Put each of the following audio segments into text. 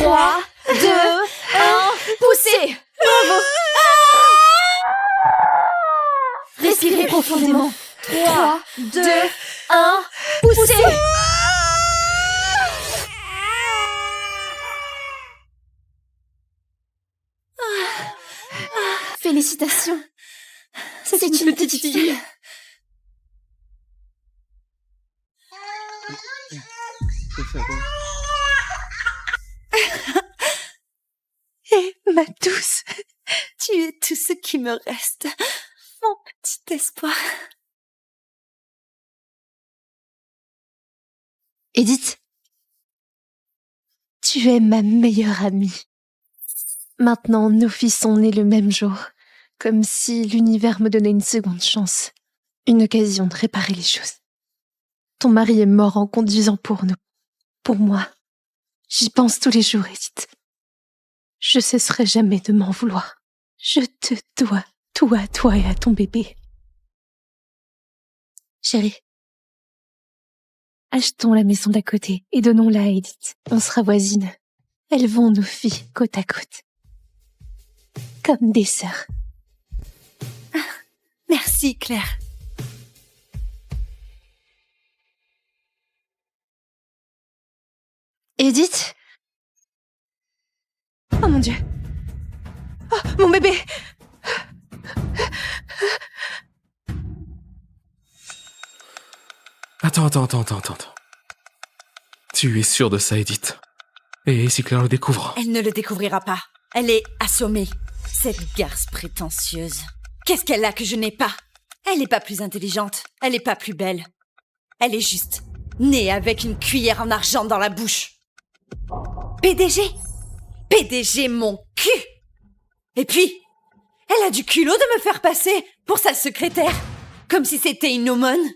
3, 2, 1, poussez! Bravo! Respirez profondément. 3, 2, 1, poussez! Félicitations. C'est une petite fille. Et ma douce, tu es tout ce qui me reste, mon petit espoir. Edith, tu es ma meilleure amie. Maintenant, nos filles sont nées le même jour, comme si l'univers me donnait une seconde chance, une occasion de réparer les choses. Ton mari est mort en conduisant pour nous, pour moi. J'y pense tous les jours, Edith. Je cesserai jamais de m'en vouloir. Je te dois tout à toi et à ton bébé. Chérie, achetons la maison d'à côté et donnons-la à Edith. On sera voisines. Élevons nos filles côte à côte. Comme des sœurs. Merci, Claire. Edith? Oh mon Dieu! Oh, mon bébé! Attends. Tu es sûre de ça, Edith? Et si Claire le découvre? Elle ne le découvrira pas. Elle est assommée. Cette garce prétentieuse. Qu'est-ce qu'elle a que je n'ai pas? Elle n'est pas plus intelligente. Elle n'est pas plus belle. Elle est juste née avec une cuillère en argent dans la bouche. PDG? PDG mon cul! Et puis, elle a du culot de me faire passer pour sa secrétaire, comme si c'était une aumône.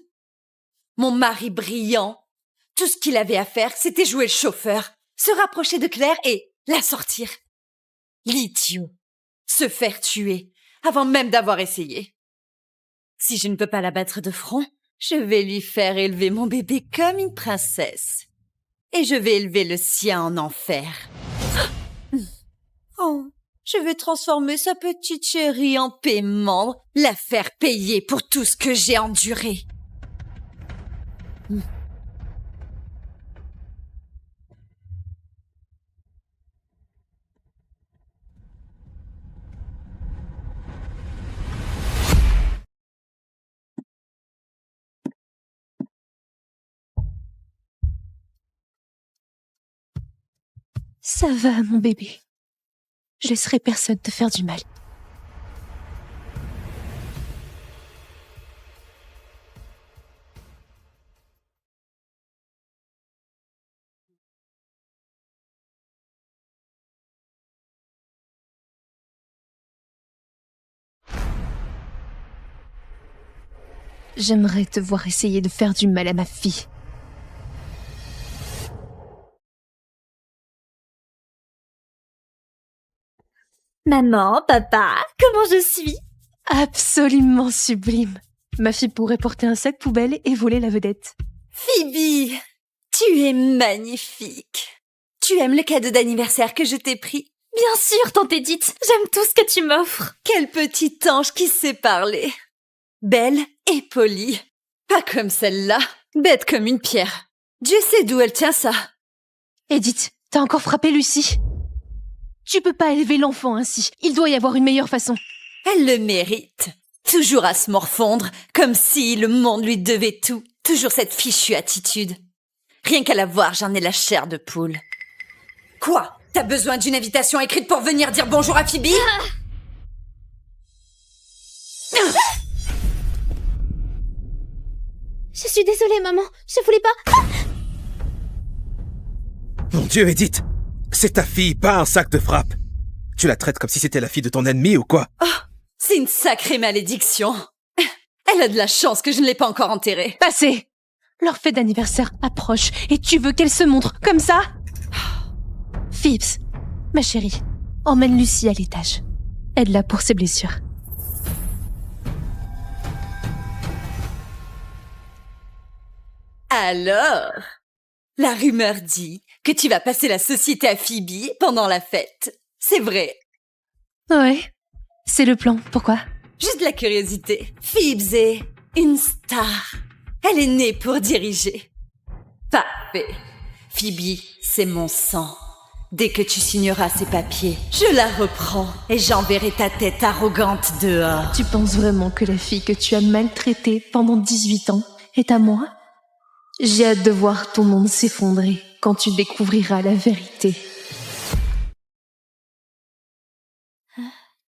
Mon mari brillant, tout ce qu'il avait à faire, c'était jouer le chauffeur, se rapprocher de Claire et la sortir. L'idiot. Se faire tuer, avant même d'avoir essayé. Si je ne peux pas la battre de front, je vais lui faire élever mon bébé comme une princesse. Et je vais élever le sien en enfer. Oh, je vais transformer sa petite chérie en paiement, la faire payer pour tout ce que j'ai enduré. Ça va, mon bébé. Je laisserai personne te faire du mal. J'aimerais te voir essayer de faire du mal à ma fille. Maman, papa, comment je suis? Absolument sublime. Ma fille pourrait porter un sac poubelle et voler la vedette. Phoebe, tu es magnifique. Tu aimes le cadeau d'anniversaire que je t'ai pris? Bien sûr, tante Edith, j'aime tout ce que tu m'offres. Quel petit ange qui sait parler. Belle et polie. Pas comme celle-là, bête comme une pierre. Dieu sait d'où elle tient ça. Edith, t'as encore frappé Lucie? Tu peux pas élever l'enfant ainsi. Il doit y avoir une meilleure façon. Elle le mérite. Toujours à se morfondre, comme si le monde lui devait tout. Toujours cette fichue attitude. Rien qu'à la voir, j'en ai la chair de poule. Quoi? T'as besoin d'une invitation écrite pour venir dire bonjour à Phoebe? Je suis désolée, maman. Je voulais pas... Mon Dieu, Edith! C'est ta fille, pas un sac de frappe. Tu la traites comme si c'était la fille de ton ennemi ou quoi? Oh, c'est une sacrée malédiction. Elle a de la chance que je ne l'ai pas encore enterrée. Passez! Leur fête d'anniversaire approche et tu veux qu'elle se montre comme ça? Phoebs, ma chérie, emmène Lucie à l'étage. Aide-la pour ses blessures. Alors, la rumeur dit que tu vas passer la société à Phoebe pendant la fête. C'est vrai. Ouais, c'est le plan. Pourquoi? Juste de la curiosité. Phoebe est une star. Elle est née pour diriger. Parfait. Phoebe, c'est mon sang. Dès que tu signeras ces papiers, je la reprends et j'enverrai ta tête arrogante dehors. Tu penses vraiment que la fille que tu as maltraitée pendant 18 ans est à moi? J'ai hâte de voir ton monde s'effondrer quand tu découvriras la vérité.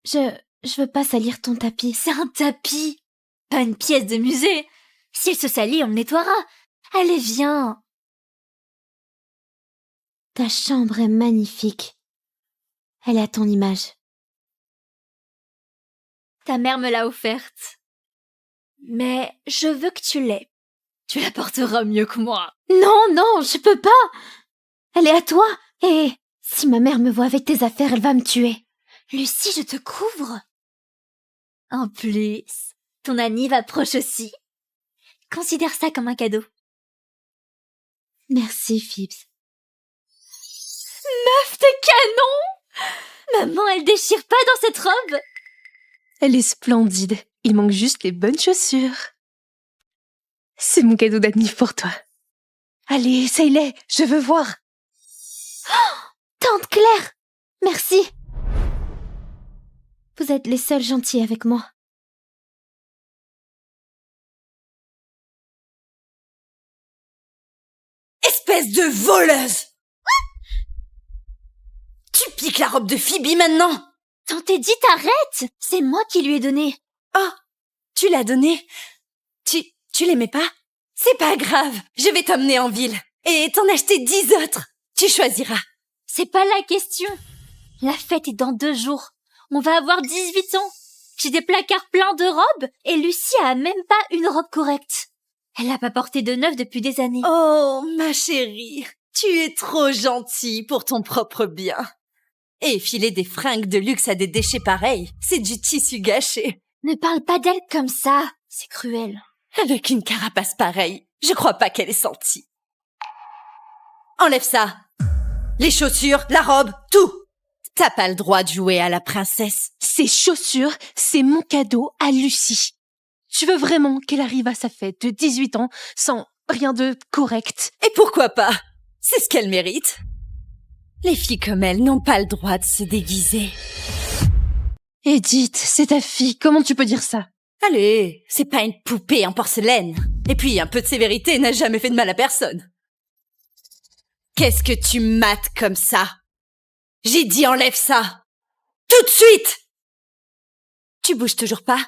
Je veux pas salir ton tapis. C'est un tapis, pas une pièce de musée. Si elle se salit, on le nettoiera. Allez, viens. Ta chambre est magnifique. Elle est à ton image. Ta mère me l'a offerte. Mais je veux que tu l'aies. Tu la porteras mieux que moi. Non, je peux pas. Elle est à toi. Et si ma mère me voit avec tes affaires, elle va me tuer. Lucie, je te couvre. En plus, ton anniv approche aussi. Considère ça comme un cadeau. Merci, Phoebe. Meuf de canon! Maman, elle déchire pas dans cette robe. Elle est splendide. Il manque juste les bonnes chaussures. C'est mon cadeau d'anniv pour toi. Allez, essaye-les, je veux voir. Oh, Tante Claire, merci. Vous êtes les seuls gentils avec moi. Espèce de voleuse! Tu piques la robe de Phoebe maintenant? Tante Edith, arrête! C'est moi qui lui ai donné. Oh, tu l'as donnée? Tu l'aimais pas? C'est pas grave, je vais t'emmener en ville et t'en acheter 10 autres. Tu choisiras. C'est pas la question. La fête est dans 2 jours. On va avoir 18 ans. J'ai des placards pleins de robes et Lucie a même pas une robe correcte. Elle n'a pas porté de neuf depuis des années. Oh, ma chérie, tu es trop gentille pour ton propre bien. Et filer des fringues de luxe à des déchets pareils, c'est du tissu gâché. Ne parle pas d'elle comme ça. C'est cruel. Avec une carapace pareille, je crois pas qu'elle ait senti. Enlève ça. Les chaussures, la robe, tout. T'as pas le droit de jouer à la princesse. Ces chaussures, c'est mon cadeau à Lucie. Tu veux vraiment qu'elle arrive à sa fête de 18 ans sans rien de correct? Et pourquoi pas? C'est ce qu'elle mérite. Les filles comme elle n'ont pas le droit de se déguiser. Edith, c'est ta fille, comment tu peux dire ça? Allez, c'est pas une poupée en porcelaine. Et puis, un peu de sévérité n'a jamais fait de mal à personne. Qu'est-ce que tu mates comme ça? J'ai dit enlève ça! Tout de suite! Tu bouges toujours pas?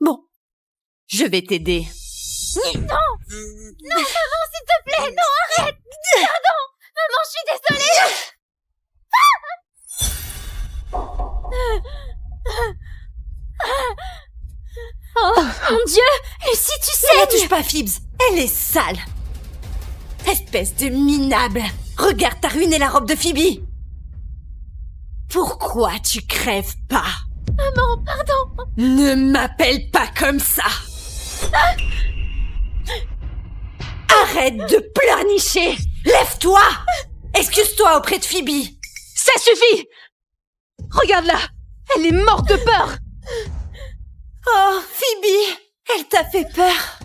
Bon, je vais t'aider. Non! Non, maman, s'il te plaît! Non, arrête! Pardon! Maman, je suis désolée! Oh, mon Dieu! Lucie, tu sais! Ne la touche pas, Phoebe! Elle est sale! Espèce de minable! Regarde, t'as ruiné la robe de Phoebe! Pourquoi tu crèves pas? Maman, pardon! Ne m'appelle pas comme ça! Arrête de pleurnicher! Lève-toi! Excuse-toi auprès de Phoebe! Ça suffit! Regarde-la! Elle est morte de peur! Oh, Phoebe! Elle t'a fait peur!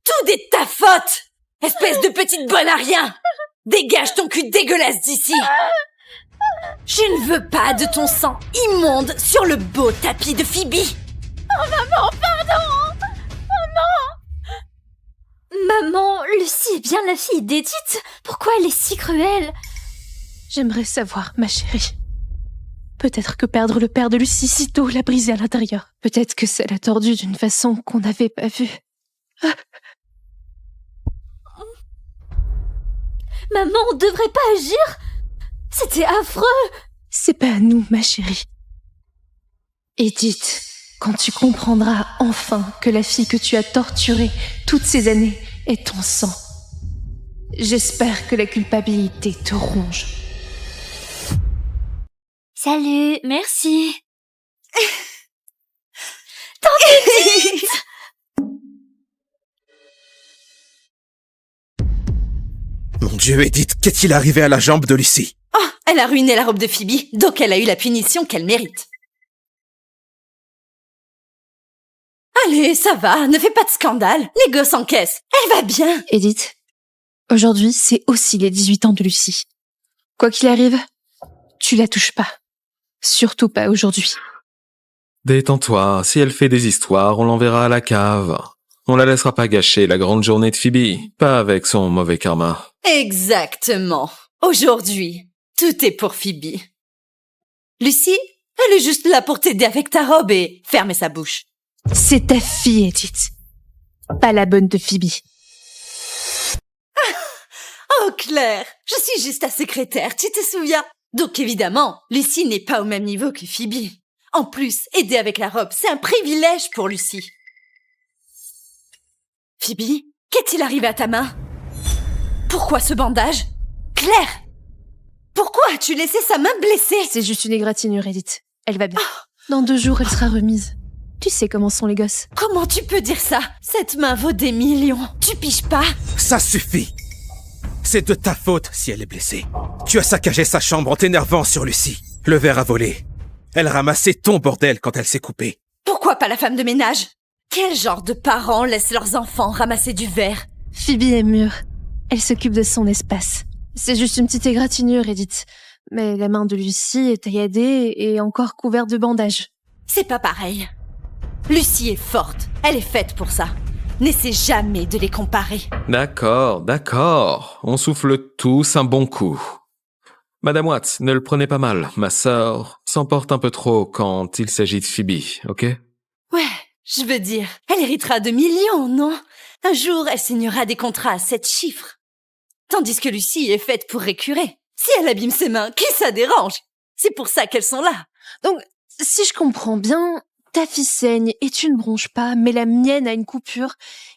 Tout est de ta faute! Espèce de petite bonne à rien! Dégage ton cul dégueulasse d'ici! Je ne veux pas de ton sang immonde sur le beau tapis de Phoebe! Oh, maman, pardon! Maman, Lucie est bien la fille d'Edith. Pourquoi elle est si cruelle? J'aimerais savoir, ma chérie. Peut-être que perdre le père de Lucie si tôt l'a brisé à l'intérieur. Peut-être que ça l'a tordu d'une façon qu'on n'avait pas vue. Ah. Maman, on devrait pas agir. C'était affreux. C'est pas à nous, ma chérie. Edith, quand tu comprendras enfin que la fille que tu as torturée toutes ces années est ton sang, j'espère que la culpabilité te ronge. Salut, merci. Tante Edith! Mon Dieu, Edith, qu'est-il arrivé à la jambe de Lucy? Oh, elle a ruiné la robe de Phoebe, donc elle a eu la punition qu'elle mérite. Allez, ça va, ne fais pas de scandale. Les gosses encaissent. Elle va bien. Edith, aujourd'hui, c'est aussi les 18 ans de Lucy. Quoi qu'il arrive, tu la touches pas. Surtout pas aujourd'hui. Détends-toi, si elle fait des histoires, on l'enverra à la cave. On la laissera pas gâcher la grande journée de Phoebe, pas avec son mauvais karma. Exactement. Aujourd'hui, tout est pour Phoebe. Lucy, elle est juste là pour t'aider avec ta robe et fermer sa bouche. C'est ta fille, Edith. Pas la bonne de Phoebe. Oh, Claire, je suis juste ta secrétaire, tu te souviens? Donc évidemment, Lucy n'est pas au même niveau que Phoebe. En plus, aider avec la robe, c'est un privilège pour Lucy. Phoebe, qu'est-il arrivé à ta main? Pourquoi ce bandage? Claire! Pourquoi as-tu laissé sa main blessée? C'est juste une égratignure, Edith. Elle va bien. Dans 2 jours, elle sera remise. Tu sais comment sont les gosses. Comment tu peux dire ça? Cette main vaut des millions. Tu piges pas? Ça suffit. C'est de ta faute si elle est blessée. Tu as saccagé sa chambre en t'énervant sur Lucy. Le verre a volé. Elle a ramassé ton bordel quand elle s'est coupée. Pourquoi pas la femme de ménage? Quel genre de parents laissent leurs enfants ramasser du verre? Phoebe est mûre. Elle s'occupe de son espace. C'est juste une petite égratignure, Edith. Mais la main de Lucy est tailladée et encore couverte de bandages. C'est pas pareil. Lucy est forte. Elle est faite pour ça. N'essaie jamais de les comparer. D'accord. On souffle tous un bon coup. Madame Watts, ne le prenez pas mal. Ma sœur s'emporte un peu trop quand il s'agit de Phoebe, ok? Ouais, je veux dire, elle héritera de millions, non? Un jour, elle signera des contrats à 7 chiffres. Tandis que Lucy est faite pour récurer. Si elle abîme ses mains, qui ça dérange? C'est pour ça qu'elles sont là. Donc, si je comprends bien, ta fille saigne et tu ne bronches pas, mais la mienne a une coupure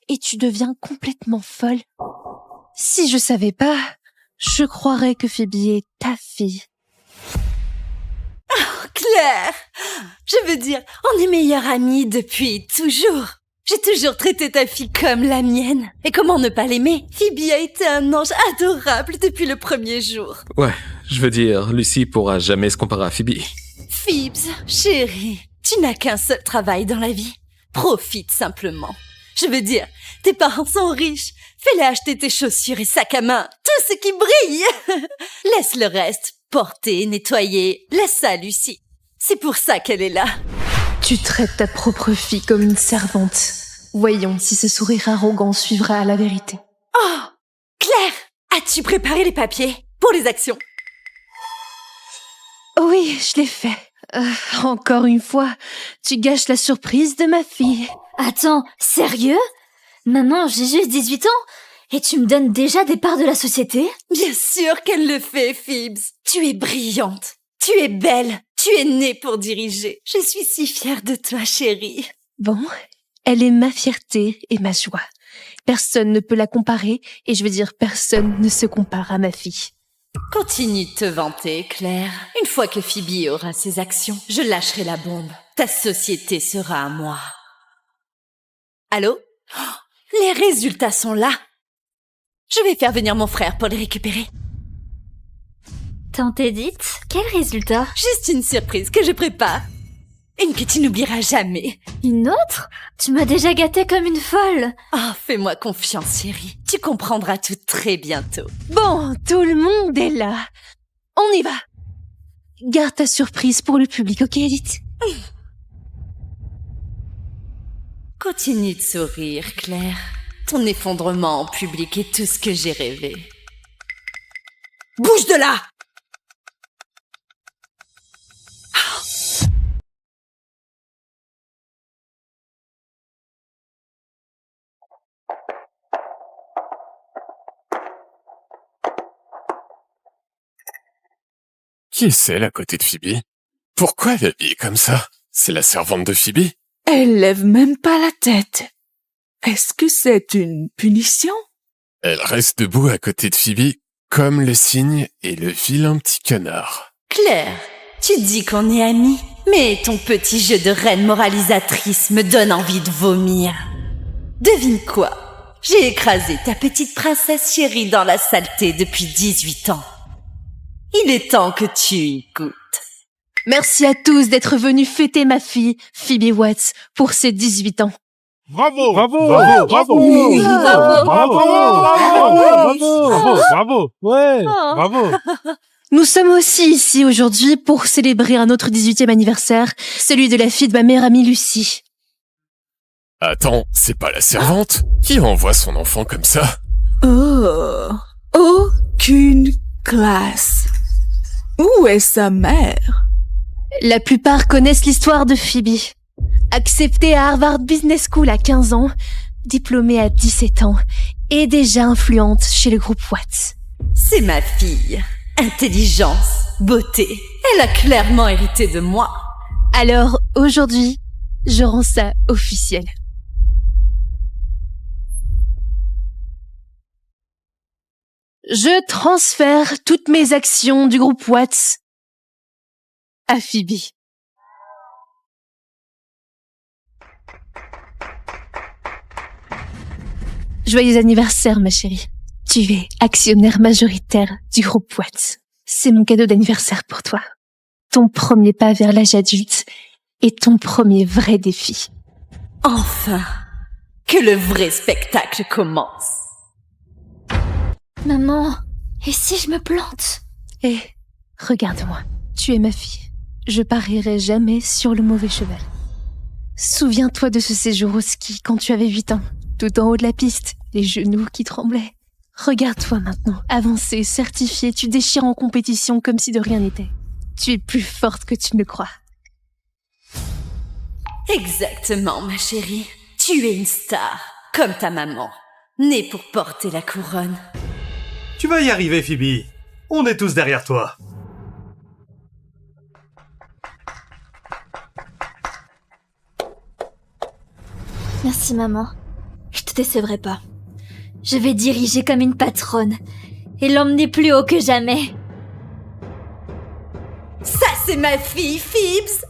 et tu deviens complètement folle. Si je savais pas, je croirais que Phoebe est ta fille. Claire, je veux dire, on est meilleures amies depuis toujours. J'ai toujours traité ta fille comme la mienne. Et comment ne pas l'aimer? Phoebe a été un ange adorable depuis le premier jour. Ouais, je veux dire, Lucy pourra jamais se comparer à Phoebe. Phoebes, chérie, tu n'as qu'un seul travail dans la vie. Profite simplement. Je veux dire, tes parents sont riches. Fais-les acheter tes chaussures et sacs à main. Tout ce qui brille. Laisse le reste. Porter, nettoyer. Laisse ça à Lucy. C'est pour ça qu'elle est là. Tu traites ta propre fille comme une servante. Voyons si ce sourire arrogant suivra à la vérité. Oh, Claire, as-tu préparé les papiers pour les actions? Oui, je l'ai fait. Encore une fois, tu gâches la surprise de ma fille. Attends, sérieux? Maman, j'ai juste 18 ans et tu me donnes déjà des parts de la société? Bien sûr qu'elle le fait, Phoebes. Tu es brillante. Tu es belle. Tu es née pour diriger. Je suis si fière de toi, chérie. Bon, elle est ma fierté et ma joie. Personne ne peut la comparer et je veux dire personne ne se compare à ma fille. Continue de te vanter, Claire. Une fois que Phoebe aura ses actions, je lâcherai la bombe. Ta société sera à moi. Allô? Oh, les résultats sont là. Je vais faire venir mon frère pour les récupérer. Tante Edith, quel résultat? Juste une surprise que je prépare. Une que tu n'oublieras jamais. Une autre? Tu m'as déjà gâtée comme une folle. Oh, fais-moi confiance, chérie. Tu comprendras tout très bientôt. Bon, tout le monde est là. On y va. Garde ta surprise pour le public, ok, Edith? Continue de sourire, Claire. Ton effondrement en public est tout ce que j'ai rêvé. Bouge de là! Qui est celle à côté de Phoebe? Pourquoi elle est habillée comme ça? C'est la servante de Phoebe? Elle lève même pas la tête. Est-ce que c'est une punition? Elle reste debout à côté de Phoebe, comme le cygne et le vilain petit canard. Claire, tu dis qu'on est amis, mais ton petit jeu de reine moralisatrice me donne envie de vomir. Devine quoi? J'ai écrasé ta petite princesse chérie dans la saleté depuis 18 ans. Il est temps que tu y goûtes. Merci à tous d'être venus fêter ma fille, Phoebe Watts, pour ses 18 ans. Bravo! Bravo! Bravo! Bravo! Bravo! Bravo! Bravo! Ouais! Oh. Bravo! Nous sommes aussi ici aujourd'hui pour célébrer un autre 18e anniversaire, celui de la fille de ma meilleure amie Lucie. Attends, c'est pas la servante? Qui envoie son enfant comme ça? Oh, aucune classe. Où est sa mère? La plupart connaissent l'histoire de Phoebe. Acceptée à Harvard Business School à 15 ans, diplômée à 17 ans et déjà influente chez le groupe Watts. C'est ma fille. Intelligence, beauté. Elle a clairement hérité de moi. Alors aujourd'hui, je rends ça officiel. Je transfère toutes mes actions du groupe Watts à Phoebe. Joyeux anniversaire, ma chérie. Tu es actionnaire majoritaire du groupe Watts. C'est mon cadeau d'anniversaire pour toi. Ton premier pas vers l'âge adulte et ton premier vrai défi. Enfin, que le vrai spectacle commence. Maman, et si je me plante? Eh, regarde-moi. Tu es ma fille. Je parierai jamais sur le mauvais cheval. Souviens-toi de ce séjour au ski quand tu avais 8 ans. Tout en haut de la piste, les genoux qui tremblaient. Regarde-toi maintenant, avancée, certifiée, tu déchires en compétition comme si de rien n'était. Tu es plus forte que tu ne le crois. Exactement, ma chérie. Tu es une star, comme ta maman, née pour porter la couronne. Tu vas y arriver, Phoebe. On est tous derrière toi. Merci, maman. Je te décevrai pas. Je vais diriger comme une patronne et l'emmener plus haut que jamais. Ça, c'est ma fille, Phoebes.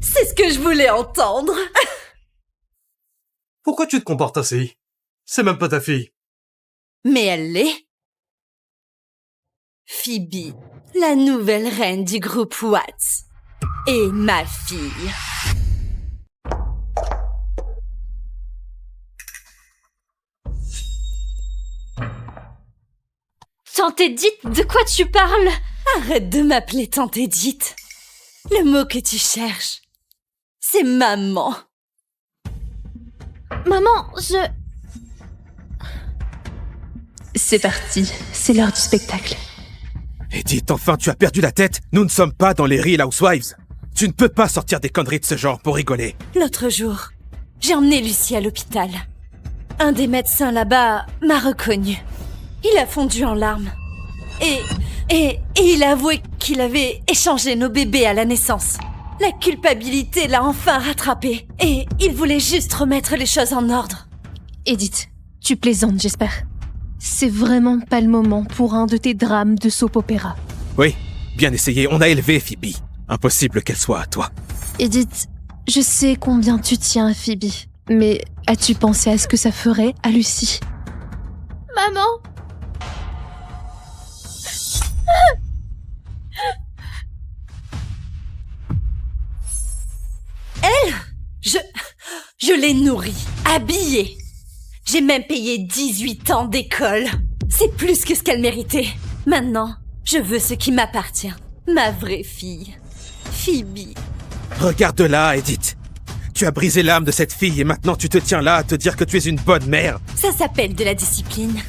C'est ce que je voulais entendre. Pourquoi tu te comportes ainsi? C'est même pas ta fille. Mais elle l'est. Phoebe, la nouvelle reine du groupe Watts, et ma fille. Tante Edith, de quoi tu parles? Arrête de m'appeler Tante Edith. Le mot que tu cherches, c'est maman. Maman, je... C'est parti, c'est l'heure du spectacle. Edith, enfin, tu as perdu la tête? Nous ne sommes pas dans les Real Housewives. Tu ne peux pas sortir des conneries de ce genre pour rigoler. L'autre jour, j'ai emmené Lucie à l'hôpital. Un des médecins là-bas m'a reconnue. Il a fondu en larmes. Et il a avoué qu'il avait échangé nos bébés à la naissance. La culpabilité l'a enfin rattrapé. Et il voulait juste remettre les choses en ordre. Edith, tu plaisantes, j'espère. C'est vraiment pas le moment pour un de tes drames de soap opéra. Oui, bien essayé, on a élevé Phoebe. Impossible qu'elle soit à toi. Edith, je sais combien tu tiens à Phoebe, mais as-tu pensé à ce que ça ferait à Lucie? Maman! Je l'ai nourrie, habillée. J'ai même payé 18 ans d'école. C'est plus que ce qu'elle méritait. Maintenant, je veux ce qui m'appartient. Ma vraie fille. Phoebe. Regarde-la, Edith. Tu as brisé l'âme de cette fille et maintenant tu te tiens là à te dire que tu es une bonne mère. Ça s'appelle de la discipline.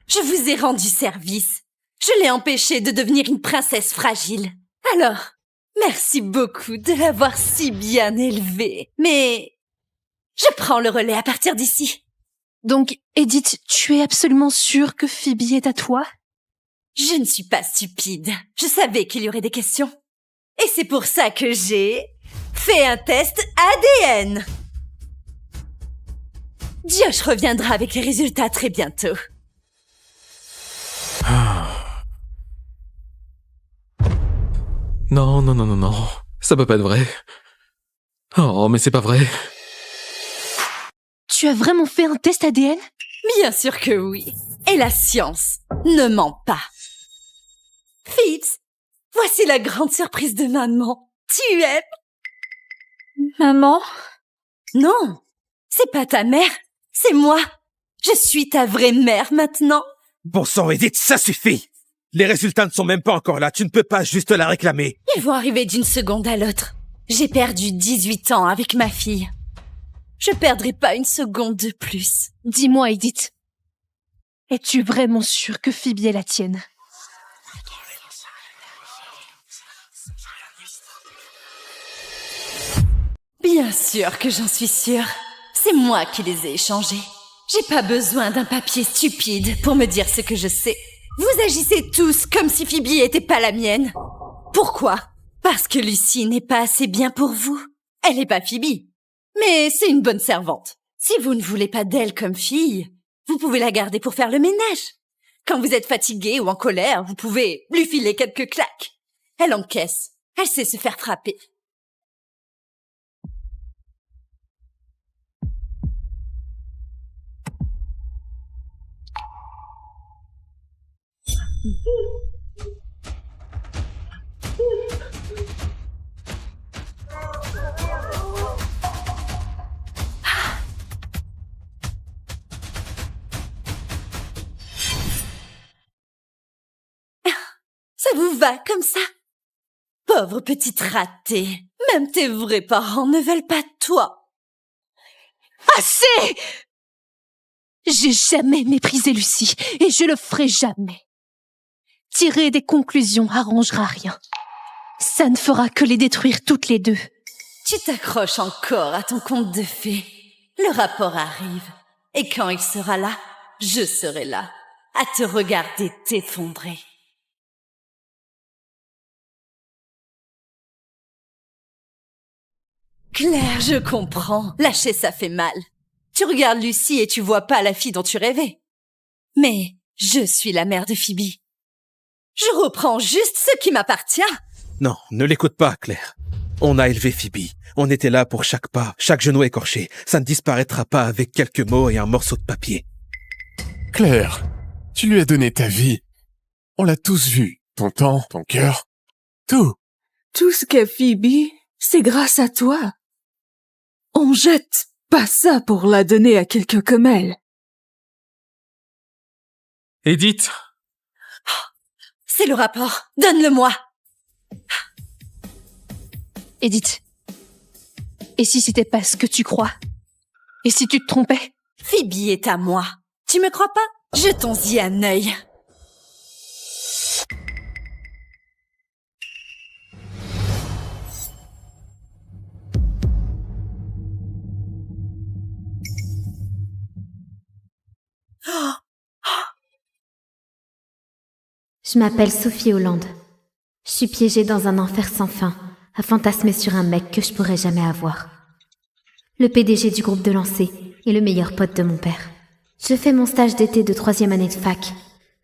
Je vous ai rendu service. Je l'ai empêchée de devenir une princesse fragile. Alors, merci beaucoup de l'avoir si bien élevée. Mais je prends le relais à partir d'ici. Donc, Edith, tu es absolument sûre que Phoebe est à toi? Je ne suis pas stupide. Je savais qu'il y aurait des questions. Et c'est pour ça que j'ai fait un test ADN. Josh reviendra avec les résultats très bientôt. Non, non, non, non, non. Ça peut pas être vrai. Oh, mais c'est pas vrai. Tu as vraiment fait un test ADN? Bien sûr que oui. Et la science ne ment pas. Phipps, voici la grande surprise de maman. Tu aimes? Maman? Non, c'est pas ta mère, c'est moi. Je suis ta vraie mère maintenant. Bon sang, Edith, ça suffit! Les résultats ne sont même pas encore là, tu ne peux pas juste la réclamer. Ils vont arriver d'une seconde à l'autre. J'ai perdu 18 ans avec ma fille. Je perdrai pas une seconde de plus. Dis-moi, Edith. Es-tu vraiment sûre que Phoebe est la tienne? Bien sûr que j'en suis sûre. C'est moi qui les ai échangés. J'ai pas besoin d'un papier stupide pour me dire ce que je sais. Vous agissez tous comme si Phoebe était pas la mienne. Pourquoi? Parce que Lucy n'est pas assez bien pour vous. Elle est pas Phoebe. Mais c'est une bonne servante. Si vous ne voulez pas d'elle comme fille, vous pouvez la garder pour faire le ménage. Quand vous êtes fatigué ou en colère, vous pouvez lui filer quelques claques. Elle encaisse. Elle sait se faire frapper. Ça vous va comme ça? Pauvre petite ratée. Même tes vrais parents ne veulent pas de toi. Assez! J'ai jamais méprisé Lucy, et je le ferai jamais. Tirer des conclusions arrangera rien. Ça ne fera que les détruire toutes les deux. Tu t'accroches encore à ton conte de fées. Le rapport arrive. Et quand il sera là, je serai là, à te regarder t'effondrer. Claire, je comprends. Lâcher ça fait mal. Tu regardes Lucy et tu vois pas la fille dont tu rêvais. Mais je suis la mère de Phoebe. Je reprends juste ce qui m'appartient. Non, ne l'écoute pas, Claire. On a élevé Phoebe. On était là pour chaque pas, chaque genou écorché. Ça ne disparaîtra pas avec quelques mots et un morceau de papier. Claire, tu lui as donné ta vie. On l'a tous vu. Ton temps, ton cœur, tout. Tout ce qu'est Phoebe, c'est grâce à toi. On jette pas ça pour la donner à quelqu'un comme elle. Edith, C'est le rapport. Donne-le-moi. Edith, et si c'était pas ce que tu crois? Et si tu te trompais? Phoebe est à moi. Tu me crois pas? Jetons-y un œil. Je m'appelle Sophie Hollande. Je suis piégée dans un enfer sans fin, à fantasmer sur un mec que je pourrais jamais avoir. Le PDG du groupe de lancer et le meilleur pote de mon père. Je fais mon stage d'été de 3e année de fac,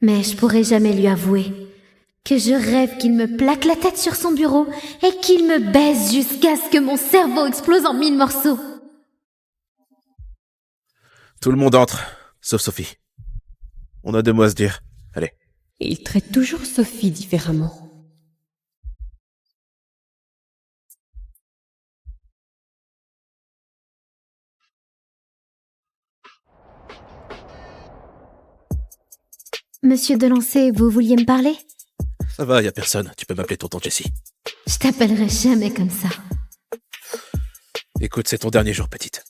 mais je pourrais jamais lui avouer que je rêve qu'il me plaque la tête sur son bureau et qu'il me baise jusqu'à ce que mon cerveau explose en 1000 morceaux. Tout le monde entre, sauf Sophie. On a 2 mots à se dire. Allez. Il traite toujours Sophie différemment. Monsieur Delancey, vous vouliez me parler? Ça va, y a personne. Tu peux m'appeler tonton Jessie. Je t'appellerai jamais comme ça. Écoute, c'est ton dernier jour, petite.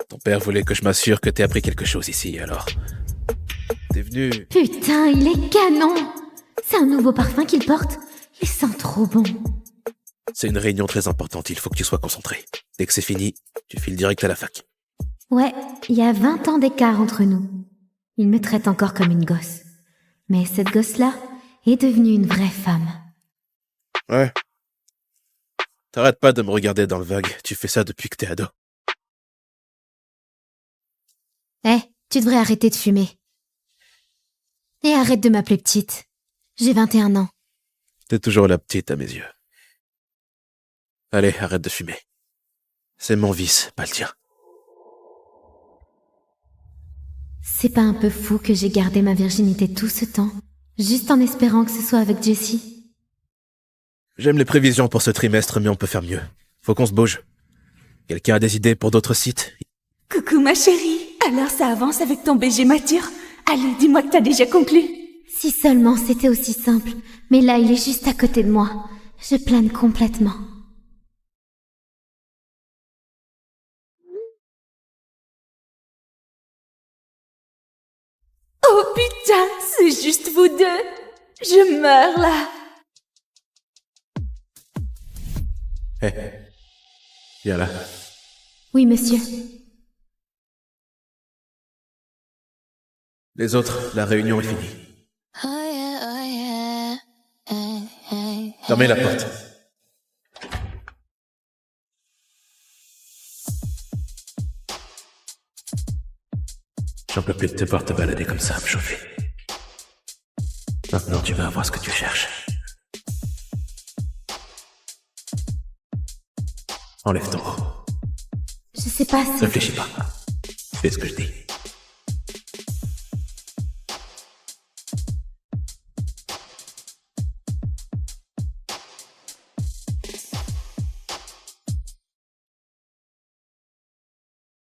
Ton père voulait que je m'assure que t'aies appris quelque chose ici, alors... T'es venu... Putain, il est canon! C'est un nouveau parfum qu'il porte. Il sent trop bon. C'est une réunion très importante, il faut que tu sois concentré. Dès que c'est fini, tu files direct à la fac. Ouais, il y a 20 ans d'écart entre nous. Il me traite encore comme une gosse. Mais cette gosse-là est devenue une vraie femme. Ouais. T'arrêtes pas de me regarder dans le vague, tu fais ça depuis que t'es ado. Tu devrais arrêter de fumer. Et arrête de m'appeler petite. J'ai 21 ans. T'es toujours la petite à mes yeux. Allez, arrête de fumer. C'est mon vice, pas le tien. C'est pas un peu fou que j'ai gardé ma virginité tout ce temps, juste en espérant que ce soit avec Jessie? J'aime les prévisions pour ce trimestre, mais on peut faire mieux. Faut qu'on se bouge. Quelqu'un a des idées pour d'autres sites? Coucou ma chérie. Alors ça avance avec ton BG mature? Allez, dis-moi que t'as déjà conclu. Si seulement c'était aussi simple, mais là il est juste à côté de moi. Je plane complètement. Oh putain, c'est juste vous deux. Je meurs là. Hé, viens là. Oui, monsieur. Les autres, la réunion est finie. Fermez la porte. J'en peux plus de te voir te balader comme ça, me chauffer. Maintenant, tu vas avoir ce que tu cherches. Enlève ton haut. Je sais pas si... Réfléchis pas. Fais ce que je dis.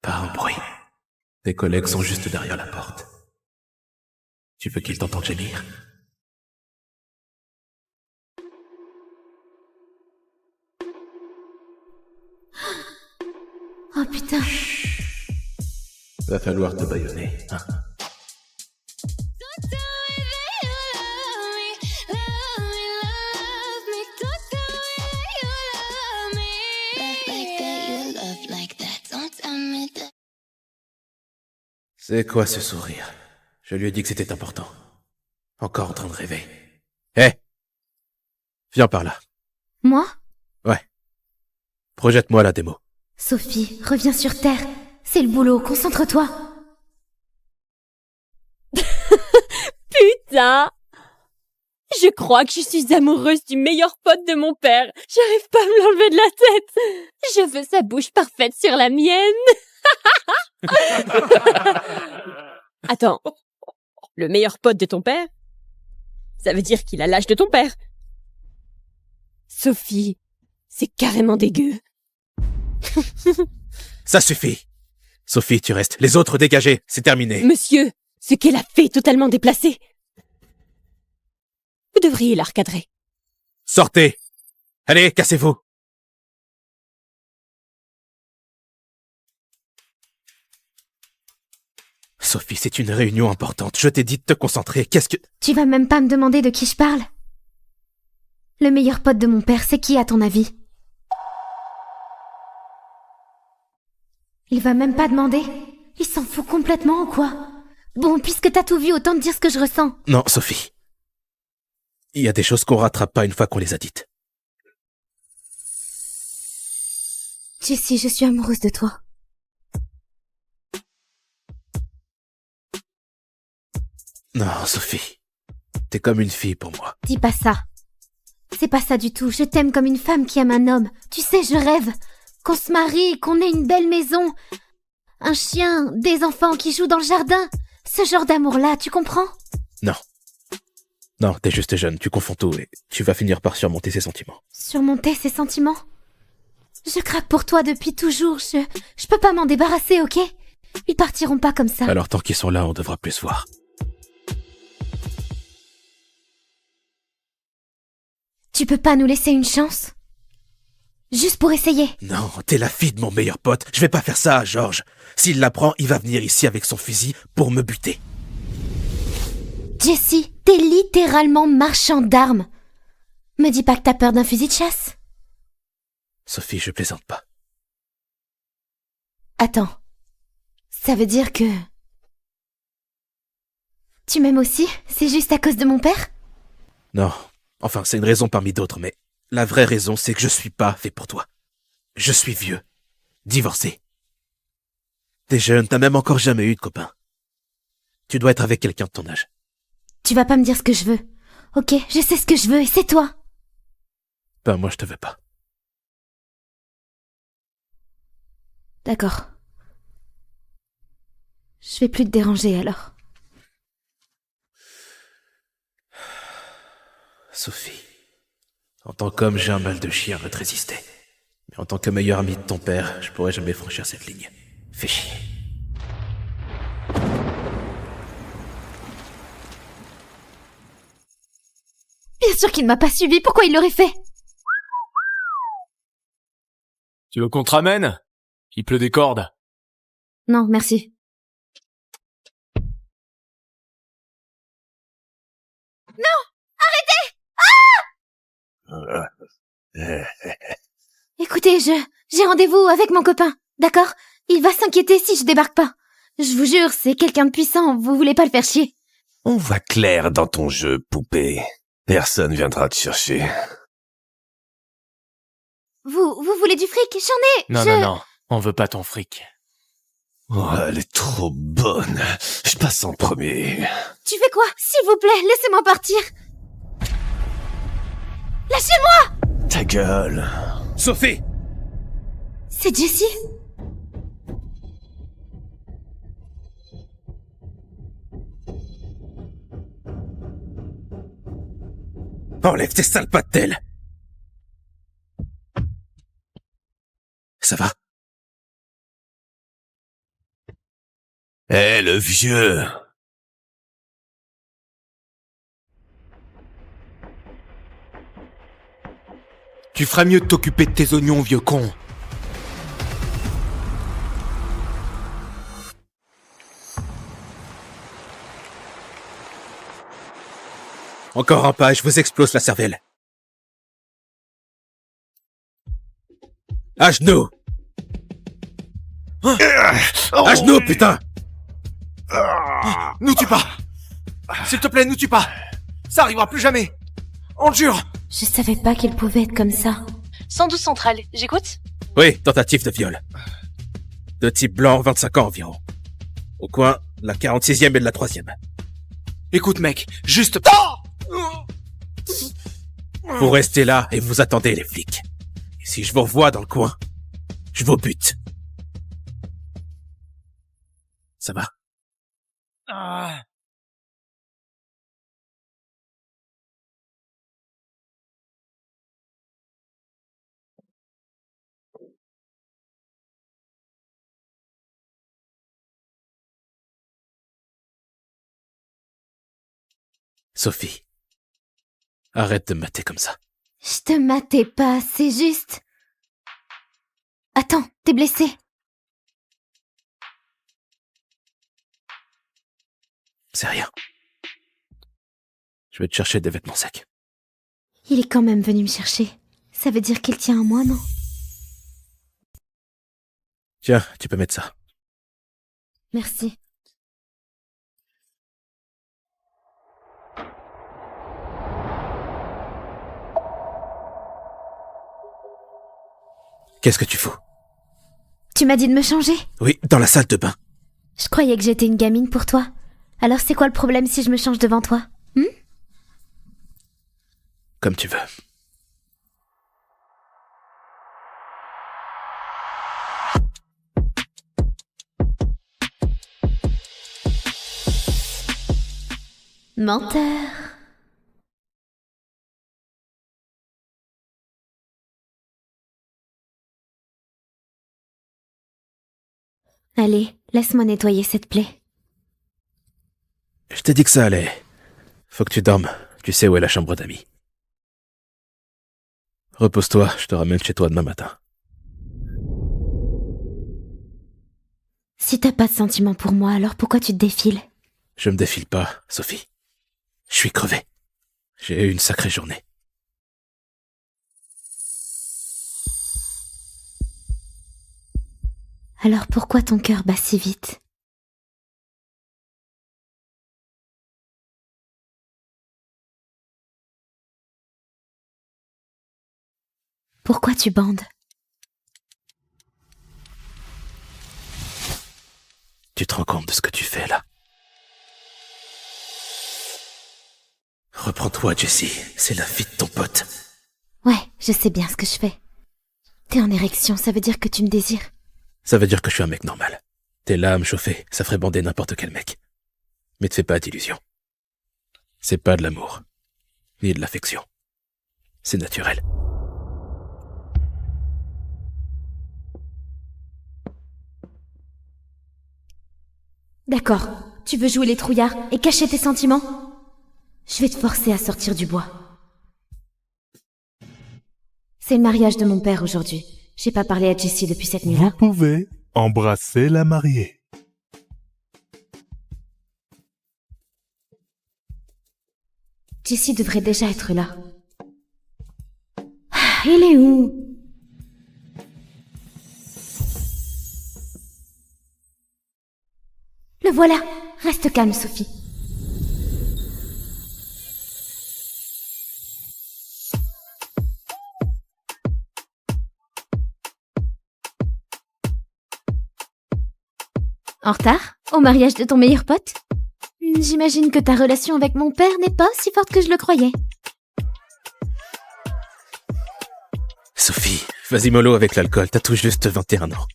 Pas un bruit. Tes collègues sont juste derrière la porte. Tu veux qu'ils t'entendent gémir? Oh putain. Va falloir te bâillonner, hein? C'est quoi ce sourire? Je lui ai dit que c'était important. Encore en train de rêver. Hé! Viens par là. Moi? Ouais. Projette-moi la démo. Sophie, reviens sur Terre. C'est le boulot, concentre-toi. Putain! Je crois que je suis amoureuse du meilleur pote de mon père. J'arrive pas à me l'enlever de la tête. Je veux sa bouche parfaite sur la mienne. Attends. Le meilleur pote de ton père? Ça veut dire qu'il a l'âge de ton père. Sophie, c'est carrément dégueu. Ça suffit. Sophie, tu restes. Les autres dégagés. C'est terminé. Monsieur, ce qu'elle a fait est totalement déplacé. Vous devriez la recadrer. Sortez. Allez, cassez-vous. Sophie, c'est une réunion importante. Je t'ai dit de te concentrer. Qu'est-ce que... Tu vas même pas me demander de qui je parle? Le meilleur pote de mon père, c'est qui à ton avis? Il va même pas demander? Il s'en fout complètement ou quoi? Bon, puisque t'as tout vu, autant te dire ce que je ressens. Non, Sophie. Il y a des choses qu'on rattrape pas une fois qu'on les a dites. Jessie, je suis amoureuse de toi. Non, Sophie. T'es comme une fille pour moi. Dis pas ça. C'est pas ça du tout. Je t'aime comme une femme qui aime un homme. Tu sais, je rêve qu'on se marie, qu'on ait une belle maison, un chien, des enfants qui jouent dans le jardin. Ce genre d'amour-là, tu comprends? Non. Non, t'es juste jeune, tu confonds tout et tu vas finir par surmonter ses sentiments. Surmonter ses sentiments? Je craque pour toi depuis toujours. Je peux pas m'en débarrasser, ok? Ils partiront pas comme ça. Alors tant qu'ils sont là, on devra plus se voir. Tu peux pas nous laisser une chance? Juste pour essayer. Non, t'es la fille de mon meilleur pote. Je vais pas faire ça à Georges. S'il l'apprend, il va venir ici avec son fusil pour me buter. Jessie, t'es littéralement marchand d'armes. Me dis pas que t'as peur d'un fusil de chasse. Sophie, je plaisante pas. Attends. Ça veut dire que... Tu m'aimes aussi? C'est juste à cause de mon père? Non. Enfin, c'est une raison parmi d'autres, mais la vraie raison, c'est que je suis pas fait pour toi. Je suis vieux. Divorcé. T'es jeune, t'as même encore jamais eu de copain. Tu dois être avec quelqu'un de ton âge. Tu vas pas me dire ce que je veux. Ok, je sais ce que je veux et c'est toi. Ben, moi, je te veux pas. D'accord. Je vais plus te déranger alors. Sophie, en tant qu'homme, j'ai un mal de chien à te résister. Mais en tant que meilleur ami de ton père, je pourrais jamais franchir cette ligne. Fais chier. Bien sûr qu'il ne m'a pas suivi, pourquoi il l'aurait fait? Tu veux qu'on te ramène? Il pleut des cordes. Non, merci. Écoutez, j'ai rendez-vous avec mon copain, d'accord? Il va s'inquiéter si je débarque pas. Je vous jure, c'est quelqu'un de puissant, vous voulez pas le faire chier. On voit clair dans ton jeu, poupée. Personne viendra te chercher. Vous voulez du fric? J'en ai! Non, on veut pas ton fric. Oh, elle est trop bonne. Je passe en premier. Tu fais quoi? S'il vous plaît, laissez-moi partir. Lâchez-moi! Ta gueule. Sophie! C'est Jessie? Enlève tes sales pattes d'elle! Ça va? Eh, le vieux. Tu ferais mieux de t'occuper de tes oignons, vieux con. Encore un pas et je vous explose la cervelle. À genoux! À genoux, putain! Nous tue pas. S'il te plaît, nous tue pas. Ça arrivera plus jamais. On te jure. Je savais pas qu'il pouvait être comme ça. 112 centrale, j'écoute? Oui, tentative de viol. De type blanc, 25 ans environ. Au coin, la 46e et de la 3e. Écoute, mec, juste... Vous restez là et vous attendez, les flics. Et si je vous revois dans le coin, je vous bute. Ça va? Sophie, arrête de me mater comme ça. Je te matais pas, c'est juste... Attends, t'es blessé. C'est rien. Je vais te chercher des vêtements secs. Il est quand même venu me chercher. Ça veut dire qu'il tient à moi, non? Tiens, tu peux mettre ça. Merci. Qu'est-ce que tu fous? Tu m'as dit de me changer? Oui, dans la salle de bain. Je croyais que j'étais une gamine pour toi. Alors c'est quoi le problème si je me change devant toi? Comme tu veux. Menteur. Allez, laisse-moi nettoyer cette plaie. Je t'ai dit que ça allait. Faut que tu dormes. Tu sais où est la chambre d'amis. Repose-toi, je te ramène chez toi demain matin. Si t'as pas de sentiments pour moi, alors pourquoi tu te défiles? Je me défile pas, Sophie. Je suis crevé. J'ai eu une sacrée journée. Alors pourquoi ton cœur bat si vite? Pourquoi tu bandes? Tu te rends compte de ce que tu fais là? Reprends-toi, Jessie. C'est la fille de ton pote. Ouais, je sais bien ce que je fais. T'es en érection, ça veut dire que tu me désires. Ça veut dire que je suis un mec normal. T'es là à me chauffer, ça ferait bander n'importe quel mec. Mais te fais pas d'illusions. C'est pas de l'amour, ni de l'affection. C'est naturel. D'accord, tu veux jouer les trouillards et cacher tes sentiments? Je vais te forcer à sortir du bois. C'est le mariage de mon père aujourd'hui. J'ai pas parlé à Jessie depuis cette nuit-là. Vous pouvez embrasser la mariée. Jessie devrait déjà être là. Il est où? Le voilà. Reste calme, Sophie. En retard? Au mariage de ton meilleur pote? J'imagine que ta relation avec mon père n'est pas aussi forte que je le croyais. Sophie, vas-y mollo avec l'alcool, t'as tout juste 21 ans.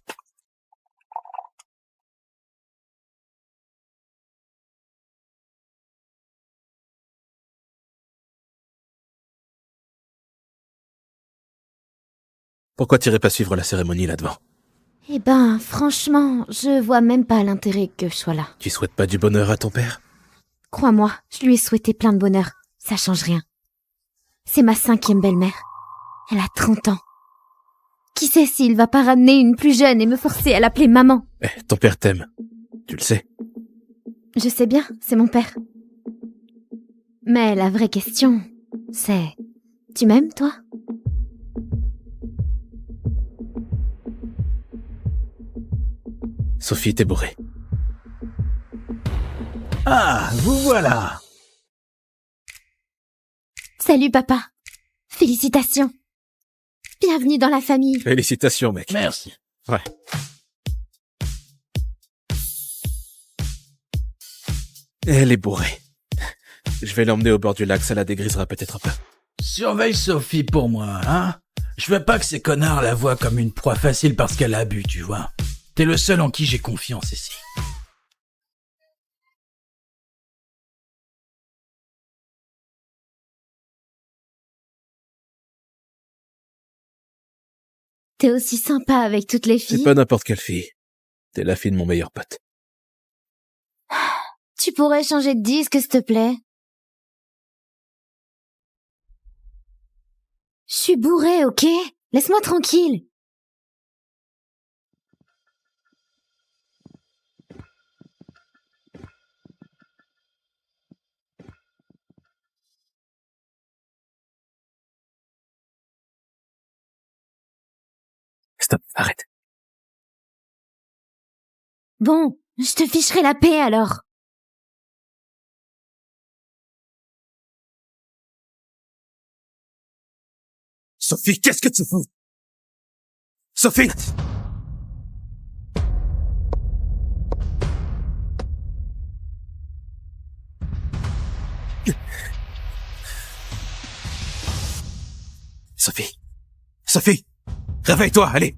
Pourquoi t'irais pas suivre la cérémonie là-devant? Eh ben, franchement, je vois même pas l'intérêt que je sois là. Tu souhaites pas du bonheur à ton père? Crois-moi, je lui ai souhaité plein de bonheur. Ça change rien. C'est ma 5e belle-mère. Elle a 30 ans. Qui sait s'il va pas ramener une plus jeune et me forcer à l'appeler maman? Ton père t'aime. Tu le sais. Je sais bien, c'est mon père. Mais la vraie question, c'est... Tu m'aimes, toi? Sophie, t'es bourrée. Ah, vous voilà. Salut, papa. Félicitations. Bienvenue dans la famille. Félicitations, mec. Merci. Ouais. Elle est bourrée. Je vais l'emmener au bord du lac, ça la dégrisera peut-être un peu. Surveille Sophie pour moi, hein. Je veux pas que ces connards la voient comme une proie facile parce qu'elle a bu, tu vois. T'es le seul en qui j'ai confiance ici. T'es aussi sympa avec toutes les filles. C'est pas n'importe quelle fille. T'es la fille de mon meilleur pote. Tu pourrais changer de disque, s'il te plaît? Je suis bourrée, ok? Laisse-moi tranquille. Stop, arrête. Bon, je te ficherai la paix alors. Sophie, qu'est-ce que tu fous? Sophie! Sophie! Sophie! Réveille-toi, allez!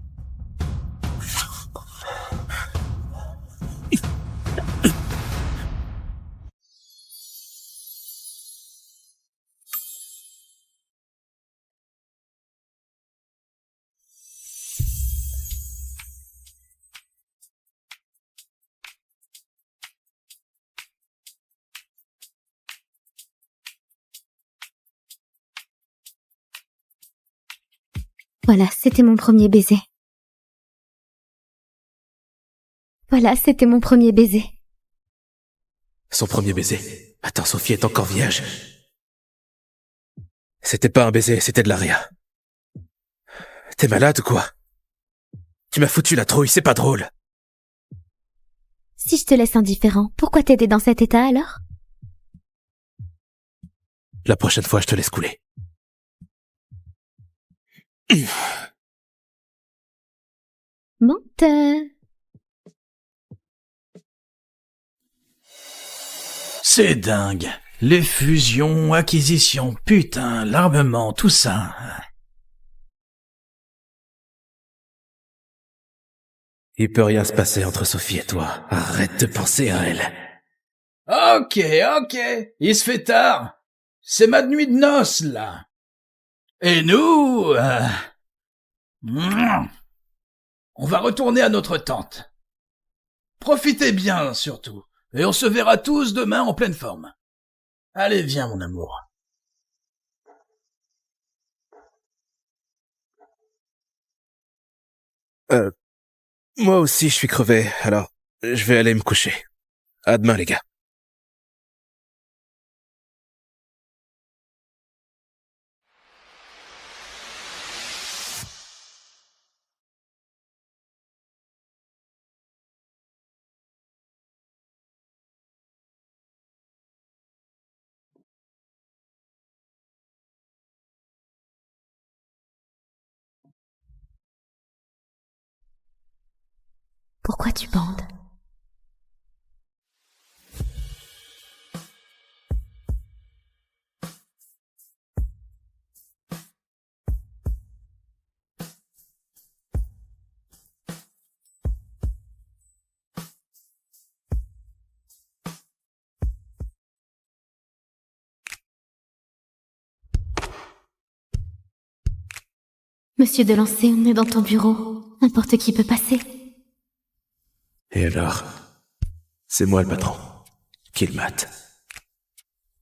Voilà, c'était mon premier baiser. Voilà, c'était mon premier baiser. Son premier baiser. Attends, Sophie est encore vierge. C'était pas un baiser, c'était de l'aria. T'es malade ou quoi? Tu m'as foutu la trouille, c'est pas drôle. Si je te laisse indifférent, pourquoi t'étais dans cet état alors? La prochaine fois, je te laisse couler. Menteur. C'est dingue. Les fusions, acquisitions, putain, l'armement, tout ça. Il peut rien se passer entre Sophie et toi. Arrête de penser à elle. Ok. Il se fait tard. C'est ma nuit de noces, là. Et nous... on va retourner à notre tente. Profitez bien, surtout. Et on se verra tous demain en pleine forme. Allez, viens, mon amour. Moi aussi je suis crevé, alors je vais aller me coucher. À demain les gars. Pourquoi tu bandes? Monsieur Delancey, on est dans ton bureau. N'importe qui peut passer. Et alors? C'est moi le patron. Qui le mate.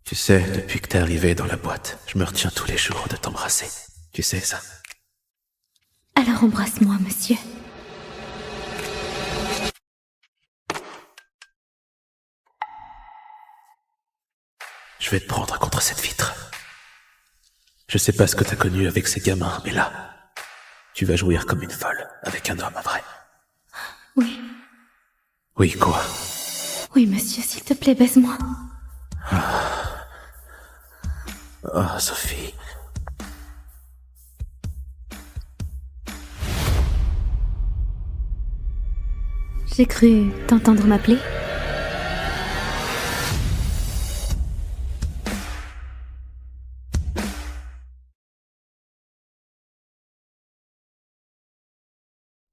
Tu sais, depuis que t'es arrivé dans la boîte, je me retiens tous les jours de t'embrasser. Tu sais ça? Alors embrasse-moi, monsieur. Je vais te prendre contre cette vitre. Je sais pas ce que t'as connu avec ces gamins, mais là, tu vas jouir comme une folle avec un homme vrai. Oui. Oui, quoi? Oui, monsieur, s'il te plaît, baise-moi. Oh, Sophie. J'ai cru t'entendre m'appeler.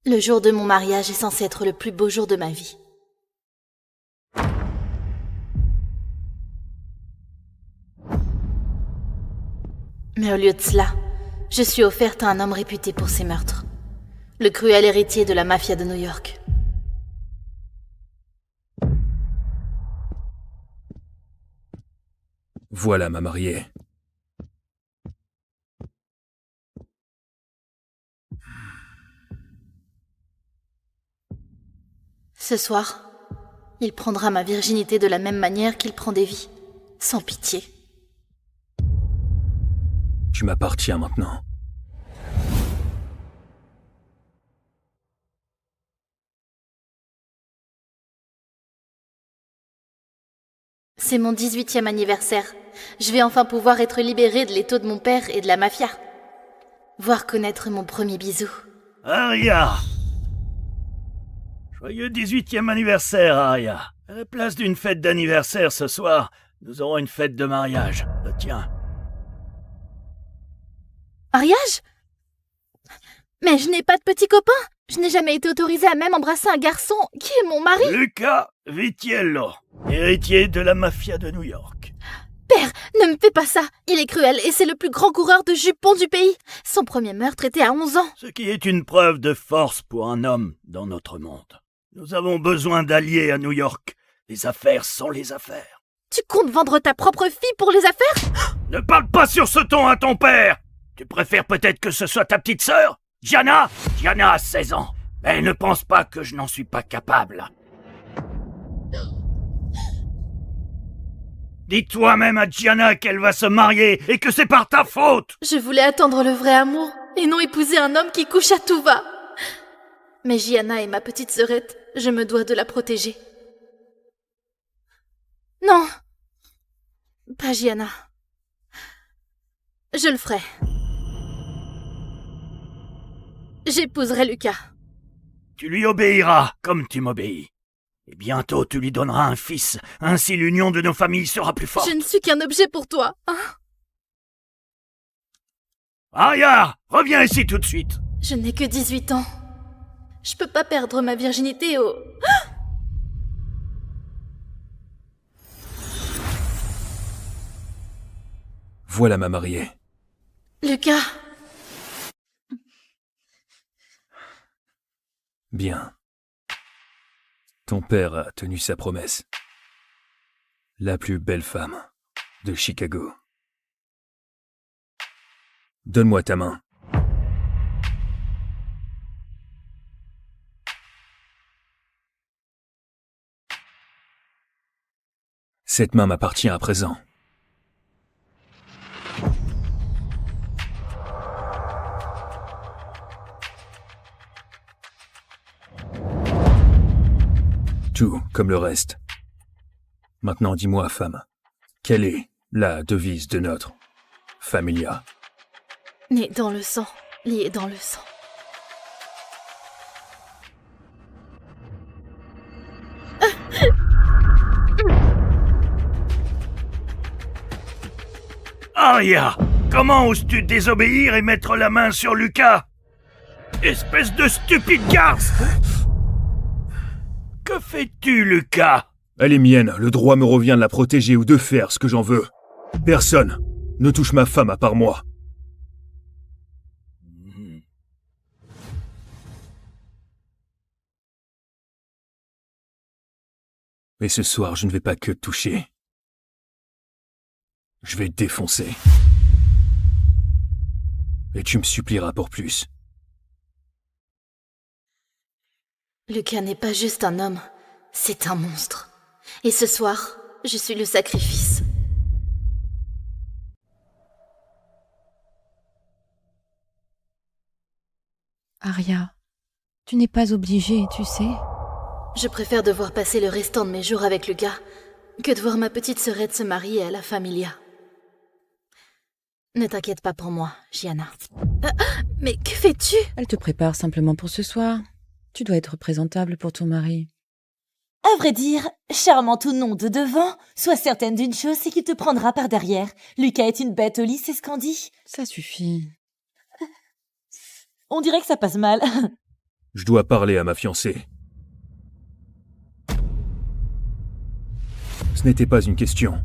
Le jour de mon mariage est censé être le plus beau jour de ma vie. Mais au lieu de cela, je suis offerte à un homme réputé pour ses meurtres. Le cruel héritier de la mafia de New York. Voilà ma mariée. Ce soir, il prendra ma virginité de la même manière qu'il prend des vies, sans pitié. Tu m'appartiens maintenant. C'est mon 18e anniversaire. Je vais enfin pouvoir être libérée de l'étau de mon père et de la mafia. Voir connaître mon premier bisou. Aria! Joyeux 18e anniversaire, Aria. À la place d'une fête d'anniversaire ce soir, nous aurons une fête de mariage. Le tien. Mariage? Mais je n'ai pas de petit copain. Je n'ai jamais été autorisée à même embrasser un garçon qui est mon mari. Luca Vitiello, héritier de la mafia de New York. Père, ne me fais pas ça. Il est cruel et c'est le plus grand coureur de jupons du pays. Son premier meurtre était à 11 ans. Ce qui est une preuve de force pour un homme dans notre monde. Nous avons besoin d'alliés à New York. Les affaires sont les affaires. Tu comptes vendre ta propre fille pour les affaires? Ne parle pas sur ce ton à ton père. Tu préfères peut-être que ce soit ta petite sœur, Gianna? Gianna a 16 ans. Mais ne pense pas que je n'en suis pas capable. Dis toi-même à Gianna qu'elle va se marier et que c'est par ta faute. Je voulais attendre le vrai amour et non épouser un homme qui couche à tout va. Mais Gianna est ma petite sœurette, je me dois de la protéger. Non, pas Gianna. Je le ferai. J'épouserai Lucas. Tu lui obéiras comme tu m'obéis. Et bientôt tu lui donneras un fils, ainsi l'union de nos familles sera plus forte. Je ne suis qu'un objet pour toi, hein? Aria, reviens ici tout de suite. Je n'ai que 18 ans. Je peux pas perdre ma virginité au... Voilà ma mariée. Lucas. Bien. Ton père a tenu sa promesse. La plus belle femme de Chicago. Donne-moi ta main. Cette main m'appartient à présent. Tout comme le reste. Maintenant, dis-moi, femme, quelle est la devise de notre familia? Né dans le sang, lié dans le sang. Arya, comment oses-tu désobéir et mettre la main sur Lucas? Espèce de stupide garce! Que fais-tu, Lucas? Elle est mienne, le droit me revient de la protéger ou de faire ce que j'en veux. Personne ne touche ma femme à part moi. Et ce soir, je ne vais pas que te toucher. Je vais te défoncer. Et tu me supplieras pour plus. Lucas n'est pas juste un homme, c'est un monstre. Et ce soir, je suis le sacrifice. Arya, tu n'es pas obligée, tu sais. Je préfère devoir passer le restant de mes jours avec Lucas que de voir ma petite sœurette se marier à la familia. Ne t'inquiète pas pour moi, Gianna. Mais que fais-tu? Elle te prépare simplement pour ce soir. Tu dois être présentable pour ton mari. À vrai dire, charmant ou non de devant, sois certaine d'une chose, c'est qu'il te prendra par derrière. Lucas est une bête au lit, c'est ce qu'on dit. Ça suffit. On dirait que ça passe mal. Je dois parler à ma fiancée. Ce n'était pas une question.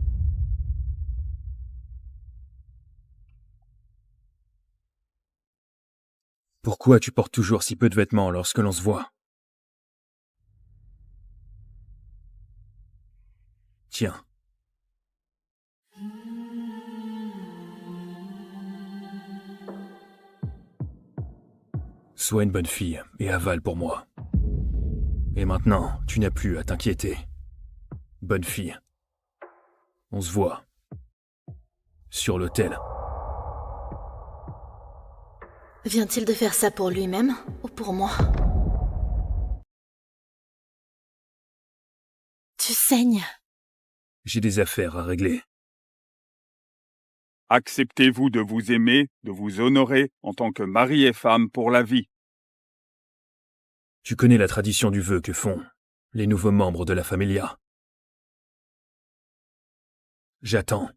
Pourquoi tu portes toujours si peu de vêtements lorsque l'on se voit? Tiens. Sois une bonne fille et avale pour moi. Et maintenant, tu n'as plus à t'inquiéter. Bonne fille. On se voit. Sur l'autel. Vient-il de faire ça pour lui-même ou pour moi? Tu saignes. J'ai des affaires à régler. Acceptez-vous de vous aimer, de vous honorer en tant que mari et femme pour la vie. Tu connais la tradition du vœu que font les nouveaux membres de la familia. J'attends.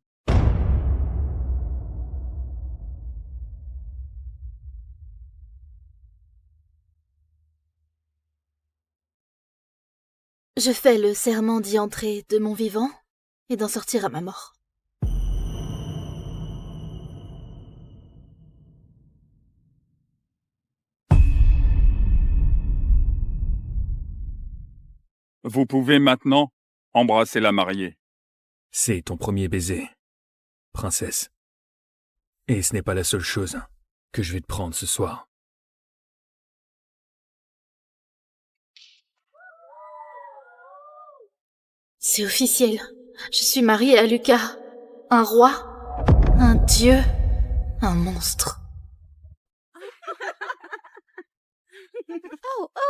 Je fais le serment d'y entrer de mon vivant et d'en sortir à ma mort. Vous pouvez maintenant embrasser la mariée. C'est ton premier baiser, princesse. Et ce n'est pas la seule chose que je vais te prendre ce soir. C'est officiel. Je suis mariée à Lucas. Un roi, un dieu, un monstre.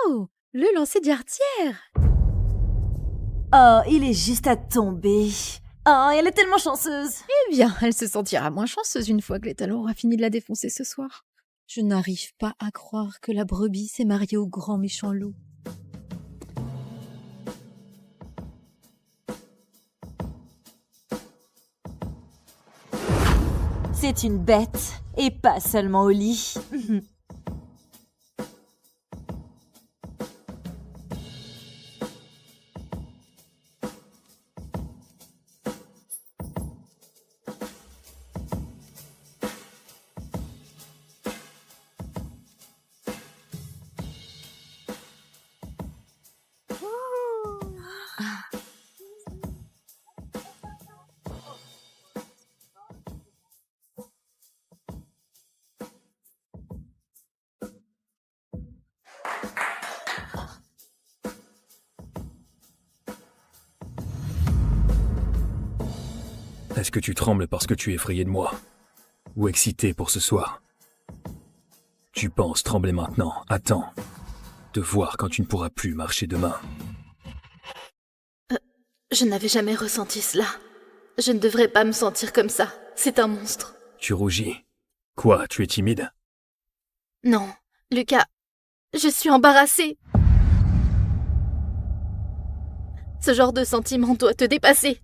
Oh, le lancer d'artière. Oh, il est juste à tomber. Oh, elle est tellement chanceuse. Eh bien, elle se sentira moins chanceuse une fois que les talons aura fini de la défoncer ce soir. Je n'arrive pas à croire que la brebis s'est mariée au grand méchant loup. C'est une bête, et pas seulement au lit. Est-ce que tu trembles parce que tu es effrayé de moi? Ou excité pour ce soir? Tu penses trembler maintenant? Attends. De voir quand tu ne pourras plus marcher demain. Je n'avais jamais ressenti cela. Je ne devrais pas me sentir comme ça. C'est un monstre. Tu rougis. Quoi, tu es timide? Non, Lucas, je suis embarrassée. Ce genre de sentiment doit te dépasser.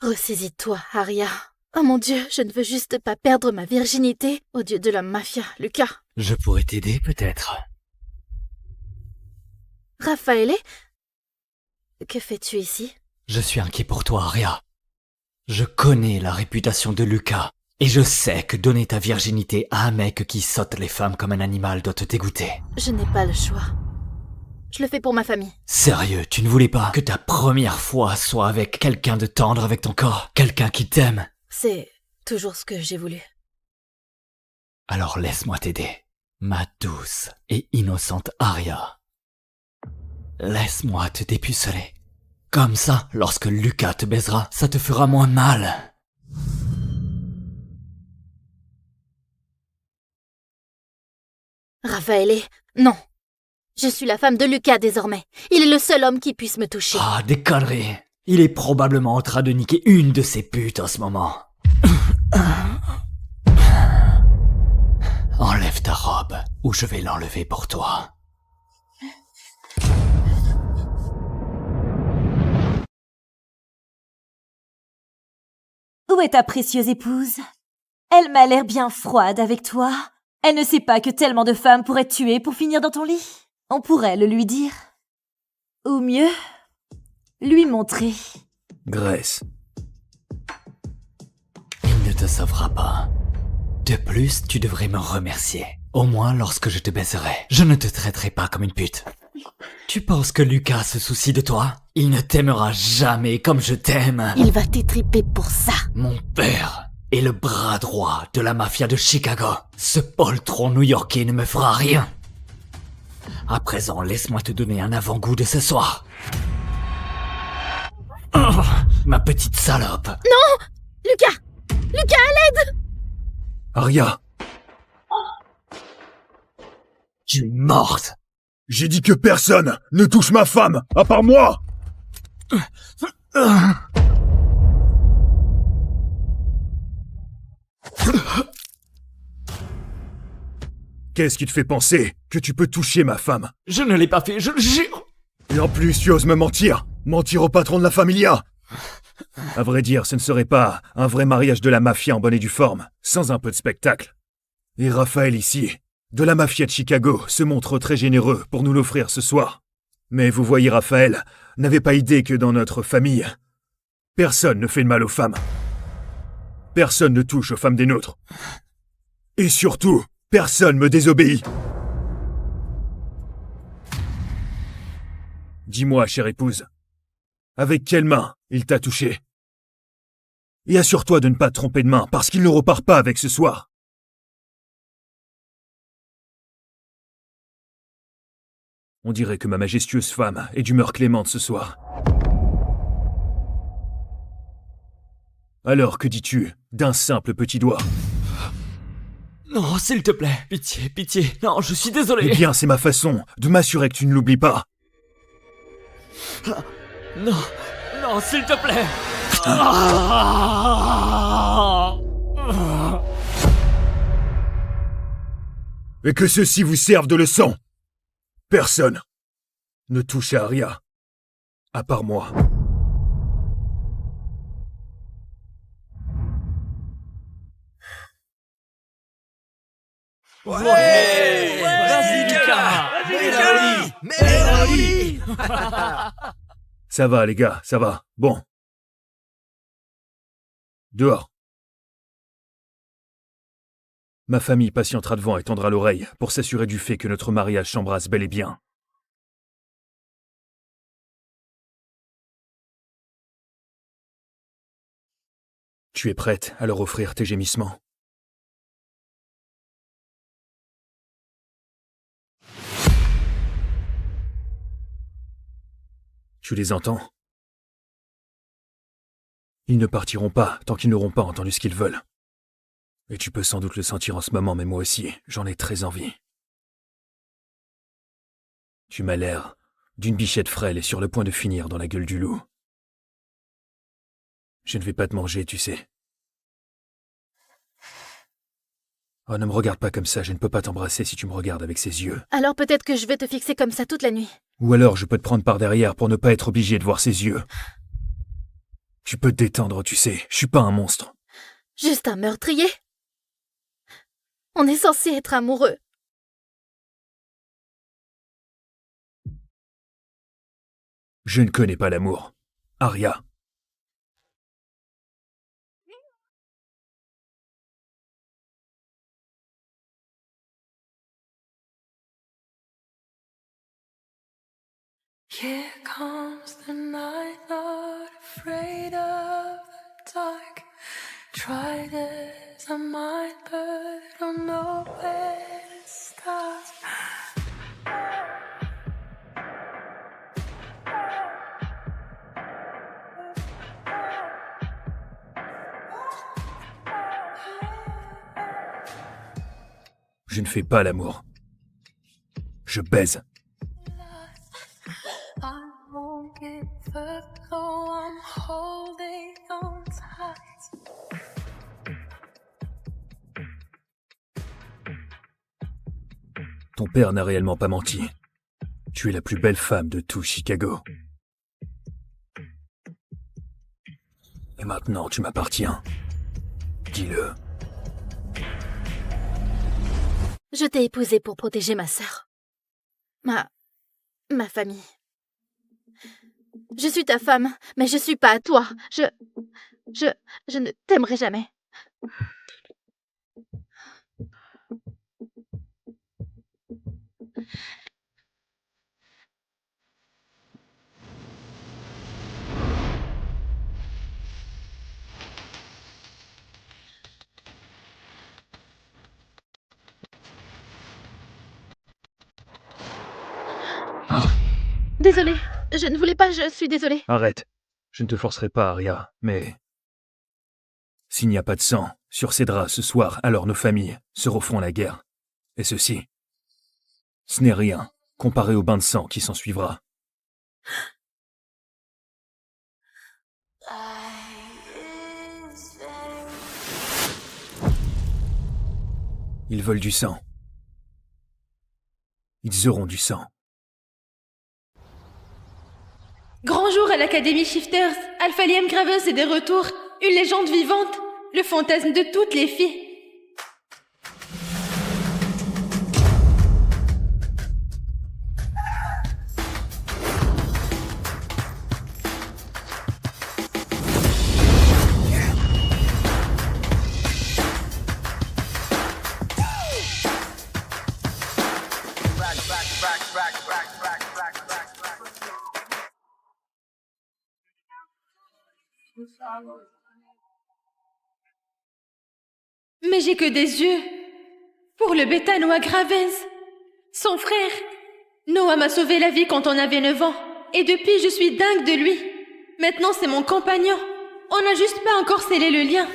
Ressaisis-toi, Aria. Oh mon Dieu, je ne veux juste pas perdre ma virginité au dieu de la mafia, Lucas. Je pourrais t'aider, peut-être. Raffaele, que fais-tu ici? Je suis inquiet pour toi, Aria. Je connais la réputation de Lucas, et je sais que donner ta virginité à un mec qui saute les femmes comme un animal doit te dégoûter. Je n'ai pas le choix. Je le fais pour ma famille. Sérieux, tu ne voulais pas que ta première fois soit avec quelqu'un de tendre avec ton corps, quelqu'un qui t'aime? C'est toujours ce que j'ai voulu. Alors laisse-moi t'aider, ma douce et innocente Aria. Laisse-moi te dépuceler. Comme ça, lorsque Lucas te baisera, ça te fera moins mal. Raffaele, non. Je suis la femme de Lucas désormais. Il est le seul homme qui puisse me toucher. Ah, des conneries. Il est probablement en train de niquer une de ses putes en ce moment. Enlève ta robe, ou je vais l'enlever pour toi. Où est ta précieuse épouse? Elle m'a l'air bien froide avec toi. Elle ne sait pas que tellement de femmes pourraient te tuer pour finir dans ton lit. On pourrait le lui dire. Ou mieux, lui montrer. Grace. Il ne te sauvera pas. De plus, tu devrais me remercier. Au moins lorsque je te baiserai. Je ne te traiterai pas comme une pute. Tu penses que Lucas se soucie de toi? Il ne t'aimera jamais comme je t'aime. Il va t'étriper pour ça. Mon père est le bras droit de la mafia de Chicago. Ce poltron new-yorkais ne me fera rien. À présent, laisse-moi te donner un avant-goût de ce soir. Oh, ma petite salope. Non! Lucas! Lucas, à l'aide! Aria! Tu es morte! J'ai dit que personne ne touche ma femme, à part moi! Qu'est-ce qui te fait penser que tu peux toucher ma femme? Je ne l'ai pas fait, je le jure! Et en plus, tu oses me mentir! Mentir au patron de la familia! À vrai dire, ce ne serait pas un vrai mariage de la mafia en bonne et due forme, sans un peu de spectacle. Et Raphaël ici, de la mafia de Chicago, se montre très généreux pour nous l'offrir ce soir. Mais vous voyez, Raphaël n'avait pas idée que dans notre famille, personne ne fait de mal aux femmes. Personne ne touche aux femmes des nôtres. Et surtout, personne me désobéit. Dis-moi, chère épouse, avec quelle main il t'a touché? Et assure-toi de ne pas te tromper de main, parce qu'il ne repart pas avec ce soir. On dirait que ma majestueuse femme est d'humeur clémente ce soir. Alors, que dis-tu d'un simple petit doigt? Non, s'il te plaît, pitié, pitié. Non, je suis désolé. Eh bien, c'est ma façon de m'assurer que tu ne l'oublies pas. Non, non, s'il te plaît. Et que ceci vous serve de leçon. Personne ne touche à Aria, à part moi. Ouais, vas-y, Lucas. Mets-les. Ça va, les gars, ça va. Bon. Dehors. Ma famille patientera devant et tendra l'oreille pour s'assurer du fait que notre mariage s'embrasse bel et bien. Tu es prête à leur offrir tes gémissements? Tu les entends? Ils ne partiront pas tant qu'ils n'auront pas entendu ce qu'ils veulent. Et tu peux sans doute le sentir en ce moment, mais moi aussi, j'en ai très envie. Tu m'as l'air d'une bichette frêle et sur le point de finir dans la gueule du loup. Je ne vais pas te manger, tu sais. Oh, ne me regarde pas comme ça, je ne peux pas t'embrasser si tu me regardes avec ces yeux. Alors peut-être que je vais te fixer comme ça toute la nuit. Ou alors je peux te prendre par derrière pour ne pas être obligé de voir ses yeux. Tu peux te détendre, tu sais, je suis pas un monstre. Juste un meurtrier. On est censé être amoureux. Je ne connais pas l'amour. Arya. Here comes the night, not afraid of the dark. Tried as I might, but don't know where to start. Je ne fais pas l'amour. Je baise. I won't give up, though I'm holding on tight. Ton père n'a réellement pas menti. Tu es la plus belle femme de tout Chicago. Et maintenant, tu m'appartiens. Dis-le. Je t'ai épousée pour protéger ma sœur. Ma famille. Je suis ta femme, mais je suis pas toi. Je ne t'aimerai jamais. Désolée, je ne voulais pas, je suis désolée. Arrête. Je ne te forcerai pas, Arya, mais... S'il n'y a pas de sang sur ces draps ce soir, alors nos familles se referont la guerre. Et ceci, ce n'est rien comparé au bain de sang qui s'ensuivra. Ils veulent du sang. Ils auront du sang. Grand jour à l'Académie Shifters, Alphalium Graveuse est de retour, une légende vivante, le fantasme de toutes les filles. Mais j'ai que des yeux pour le bêta Noah Gravens. Son frère. Noah m'a sauvé la vie quand on avait 9 ans. Et depuis, je suis dingue de lui. Maintenant, c'est mon compagnon. On n'a juste pas encore scellé le lien.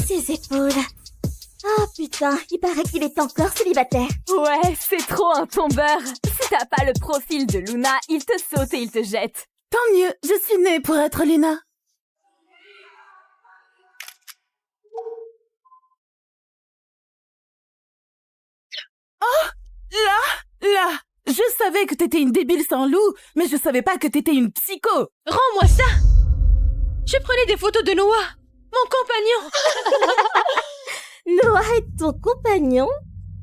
Ses épaules. Ah putain, il paraît qu'il est encore célibataire. Ouais, c'est trop un tombeur. Si t'as pas le profil de Luna, il te saute et il te jette. Tant mieux, je suis née pour être Luna. Oh, là, je savais que t'étais une débile sans loup, mais je savais pas que t'étais une psycho. Rends-moi ça. Je prenais des photos de Noah, mon compagnon. Noah est ton compagnon?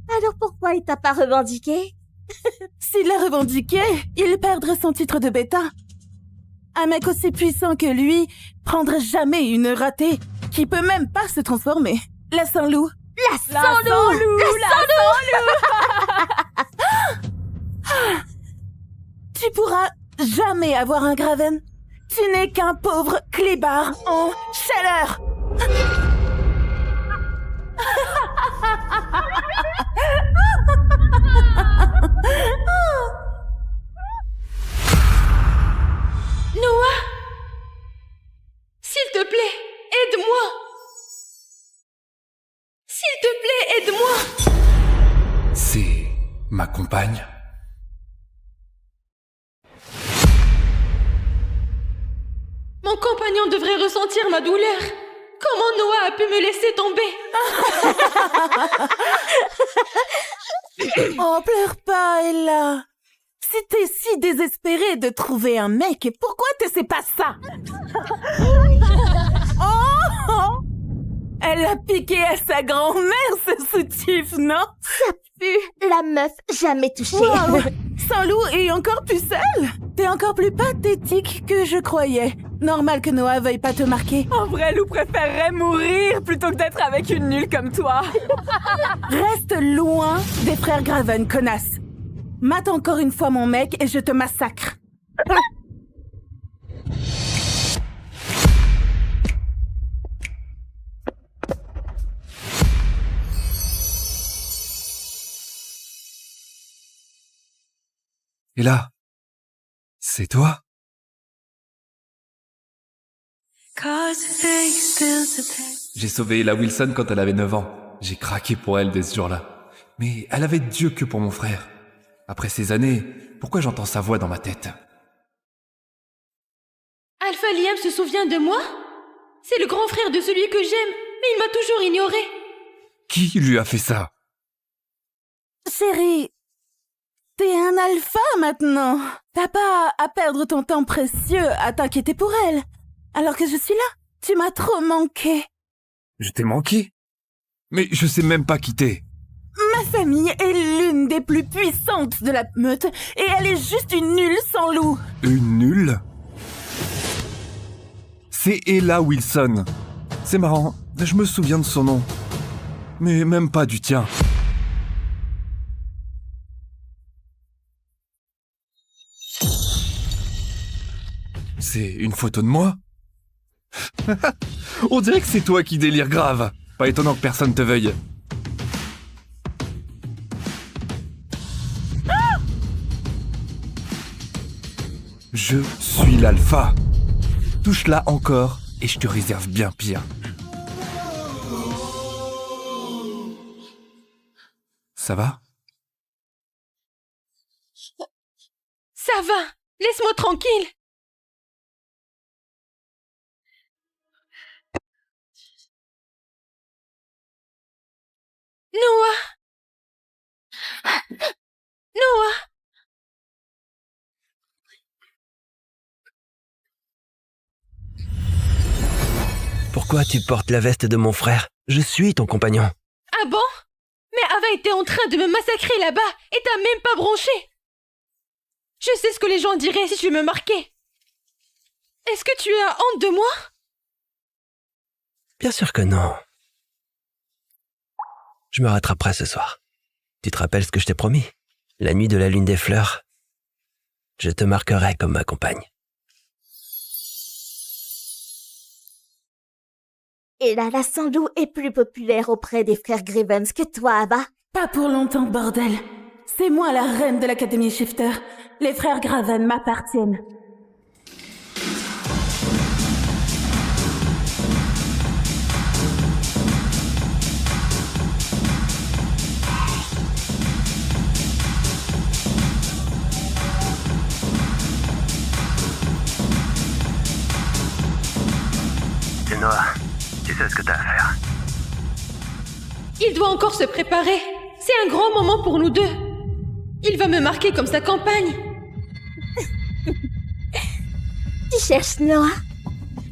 Alors pourquoi il t'a pas revendiqué? S'il l'a revendiqué, il perdrait son titre de bêta. Un mec aussi puissant que lui prendrait jamais une ratée qui peut même pas se transformer. La sans-loup. La sans-loup. Tu pourras jamais avoir un Graven. Tu n'es qu'un pauvre clébard en chaleur. Ma compagne. Mon compagnon devrait ressentir ma douleur. Comment Noah a pu me laisser tomber? Oh, pleure pas, Ella. Si t'es si désespérée de trouver un mec, pourquoi tu sais pas ça? Oh! Elle a piqué à sa grand-mère, ce soutif, non? Ça pue, la meuf jamais touchée. Wow. Saint-Loup est encore plus seule? T'es encore plus pathétique que je croyais. Normal que Noah veuille pas te marquer. En vrai, Lou préférerait mourir plutôt que d'être avec une nulle comme toi. Reste loin des frères Graven, connasse. Mate encore une fois mon mec et je te massacre. Et là, c'est toi? J'ai sauvé Ella Wilson quand elle avait 9 ans. J'ai craqué pour elle dès ce jour-là. Mais elle avait Dieu que pour mon frère. Après ces années, pourquoi j'entends sa voix dans ma tête? Alpha Liam se souvient de moi? C'est le grand frère de celui que j'aime, mais il m'a toujours ignoré. Qui lui a fait ça? Chérie, t'es un alpha maintenant. T'as pas à perdre ton temps précieux à t'inquiéter pour elle. Alors que je suis là, tu m'as trop manqué. Je t'ai manqué? Mais je sais même pas qui t'es. Ma famille est l'une des plus puissantes de la meute et elle est juste une nulle sans loup. Une nulle? C'est Ella Wilson. C'est marrant, je me souviens de son nom. Mais même pas du tien. C'est une photo de moi? On dirait que c'est toi qui délires grave. Pas étonnant que personne te veuille. Je suis l'alpha. Touche-la encore et je te réserve bien pire. Ça va? Ça va, laisse-moi tranquille. Noah! Noah! Pourquoi tu portes la veste de mon frère? Je suis ton compagnon. Ah bon? Mais Ava était en train de me massacrer là-bas et t'as même pas bronché. Je sais ce que les gens diraient si je me marquais. Est-ce que tu as honte de moi? Bien sûr que non. Je me rattraperai ce soir. Tu te rappelles ce que je t'ai promis? La nuit de la lune des fleurs, je te marquerai comme ma compagne. Et là, la Saint-Loup est plus populaire auprès des frères Grivens que toi, Ava. Pas pour longtemps, bordel. C'est moi la reine de l'Académie Shifter. Les frères Graven m'appartiennent. C'est Noah. Tu sais ce que t'as à faire. Il doit encore se préparer. C'est un grand moment pour nous deux. Il va me marquer comme sa compagne. Tu cherches Noah?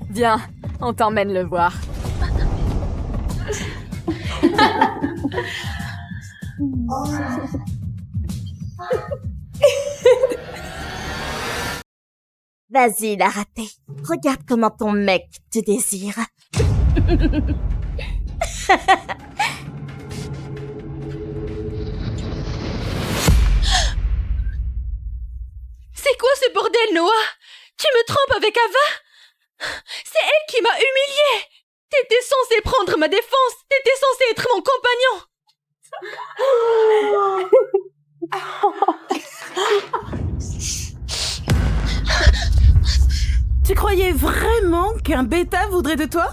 Viens, on t'emmène le voir. Vas-y, l'a raté. Regarde comment ton mec te désire. C'est quoi ce bordel, Noah? Tu me trompes avec Ava? C'est elle qui m'a humiliée. T'étais censé prendre ma défense. T'étais censé être mon compagnon. Tu croyais vraiment qu'un bêta voudrait de toi?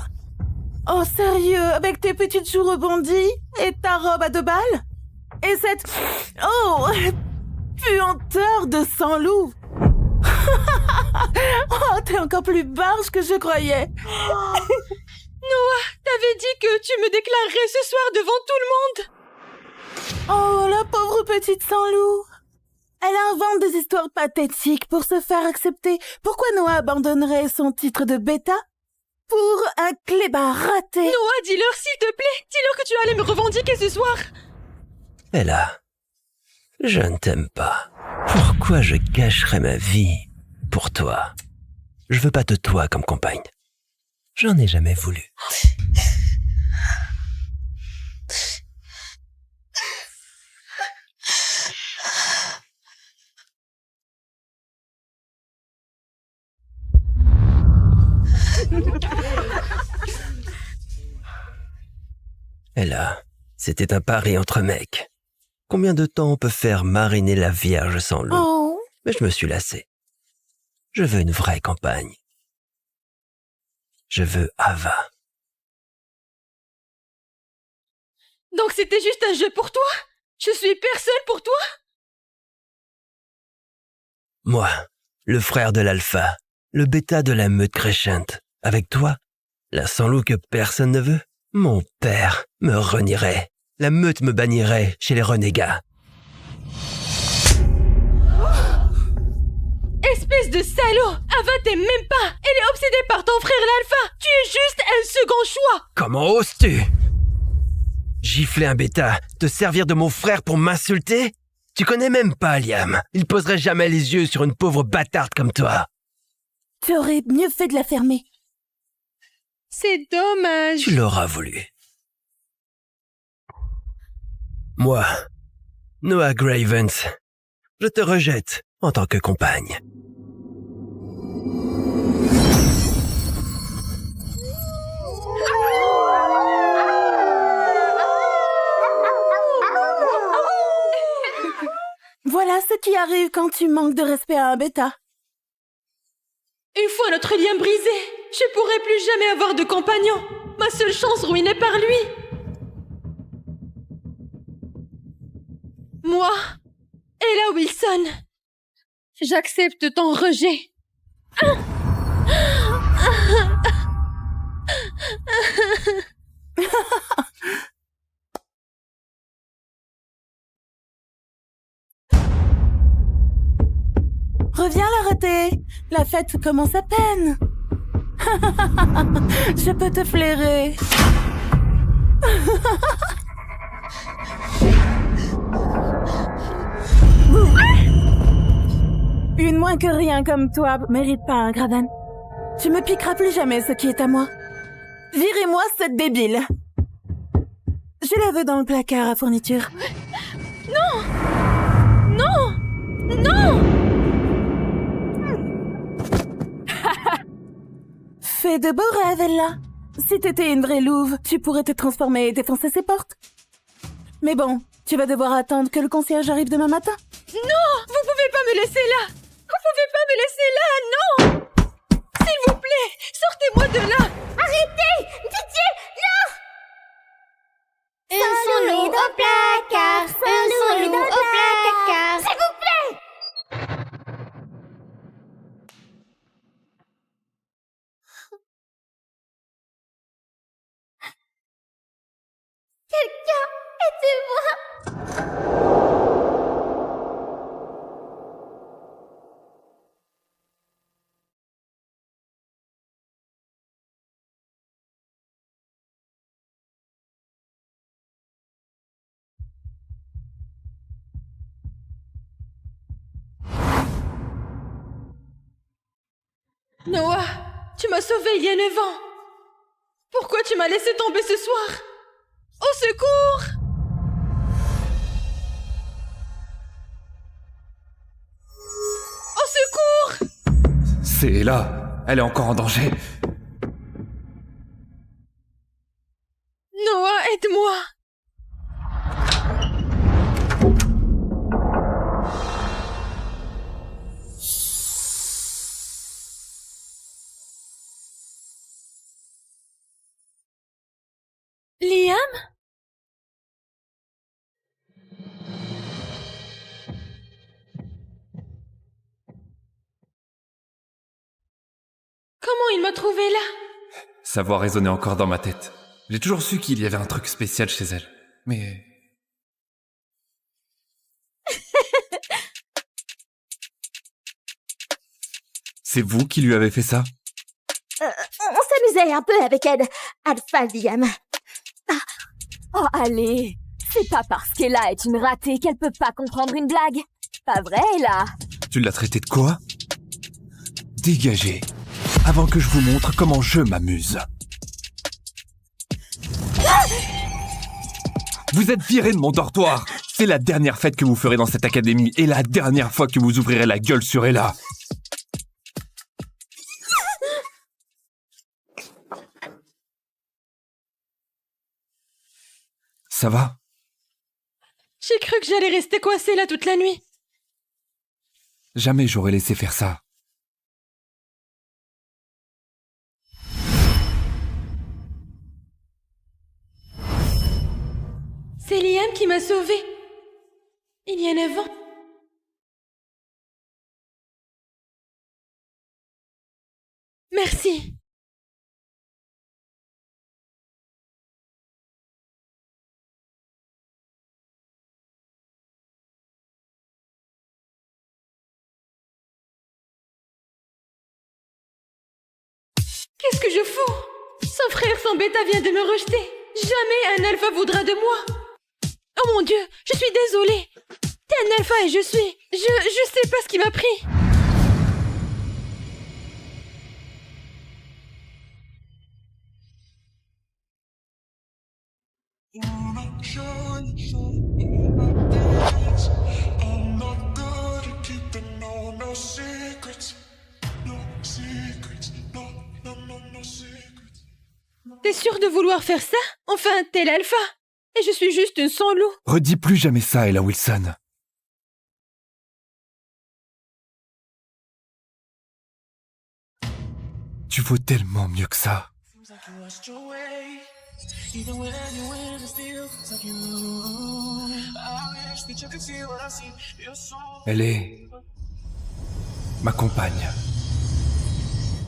Oh sérieux, avec tes petites joues rebondies et ta robe à 2 balles? Et cette... Oh, puanteur de sang-loup. Oh, t'es encore plus barge que je croyais. Noah, t'avais dit que tu me déclarerais ce soir devant tout le monde. Oh, la pauvre petite sans-loup. Elle invente des histoires pathétiques pour se faire accepter. Pourquoi Noah abandonnerait son titre de bêta pour un clébard raté? Noah, dis-leur s'il te plaît. Dis-leur que tu allais me revendiquer ce soir. Ella, je ne t'aime pas. Pourquoi je gâcherais ma vie pour toi? Je veux pas de toi comme compagne. J'en ai jamais voulu. Ella, c'était un pari entre mecs. Combien de temps on peut faire mariner la Vierge sans loup? Oh. Mais je me suis lassé. Je veux une vraie campagne. Je veux Ava. Donc c'était juste un jeu pour toi? Je suis personne pour toi? Moi, le frère de l'alpha, le bêta de la meute Crescent. Avec toi, la sans-loup que personne ne veut, mon père me renierait. La meute me bannirait chez les renégats. Espèce de salaud! Ava t'aime même pas! Elle est obsédée par ton frère l'alpha! Tu es juste un second choix! Comment oses-tu? Gifler un bêta, te servir de mon frère pour m'insulter? Tu connais même pas Liam. Il poserait jamais les yeux sur une pauvre bâtarde comme toi. Tu aurais mieux fait de la fermer. C'est dommage. Tu l'auras voulu. Moi, Noah Gravens, je te rejette en tant que compagne. Voilà ce qui arrive quand tu manques de respect à un bêta. Une fois notre lien brisé, je pourrai plus jamais avoir de compagnon. Ma seule chance ruinée par lui. Moi, Ella Wilson, j'accepte ton rejet. Reviens la ratée. La fête commence à peine. Je peux te flairer. Une moins que rien comme toi mérite pas un Graven. Tu me piqueras plus jamais ce qui est à moi. Virez-moi cette débile. Je la veux dans le placard à fourniture. Non! Non! Non! Fais de beaux rêves, Ella. Si t'étais une vraie louve, tu pourrais te transformer et défoncer ses portes. Mais bon, tu vas devoir attendre que le concierge arrive demain matin. Non! Vous pouvez pas me laisser là! Vous pouvez pas me laisser là, non! S'il vous plaît, sortez-moi de là! Arrêtez! Pitié! Non! Un son-loup au placard! Un son-loup au placard! S'il vous plaît! Quelqu'un, aidez-moi! Noah, tu m'as sauvé il y a 9 ans. Pourquoi tu m'as laissé tomber ce soir? Au secours! Au secours! C'est Ella. Elle est encore en danger. Noah, aide-moi! Liam? Comment il m'a trouvé là? Sa voix résonnait encore dans ma tête. J'ai toujours su qu'il y avait un truc spécial chez elle. Mais... C'est vous qui lui avez fait ça? On s'amusait un peu avec elle, Alpha Liam. Oh, allez. C'est pas parce qu'Ella est une ratée qu'elle peut pas comprendre une blague. Pas vrai, Ella? Tu l'as traité de quoi? Dégagez, avant que je vous montre comment je m'amuse. Vous êtes viré de mon dortoir. C'est la dernière fête que vous ferez dans cette académie et la dernière fois que vous ouvrirez la gueule sur Ella. Ça va? J'ai cru que j'allais rester coincée là toute la nuit. Jamais j'aurais laissé faire ça. C'est Liam qui m'a sauvée. Il y a 9 ans. Merci. Qu'est-ce que je fous? Son frère, son bêta vient de me rejeter. Jamais un alpha voudra de moi. Oh mon Dieu, je suis désolée. T'es un alpha et je suis... Je sais pas ce qui m'a pris. T'es sûr de vouloir faire ça? Enfin, t'es l'alpha. Et je suis juste une sans-loup. Redis plus jamais ça, Ella Wilson. Tu vaux tellement mieux que ça. Elle est ma compagne.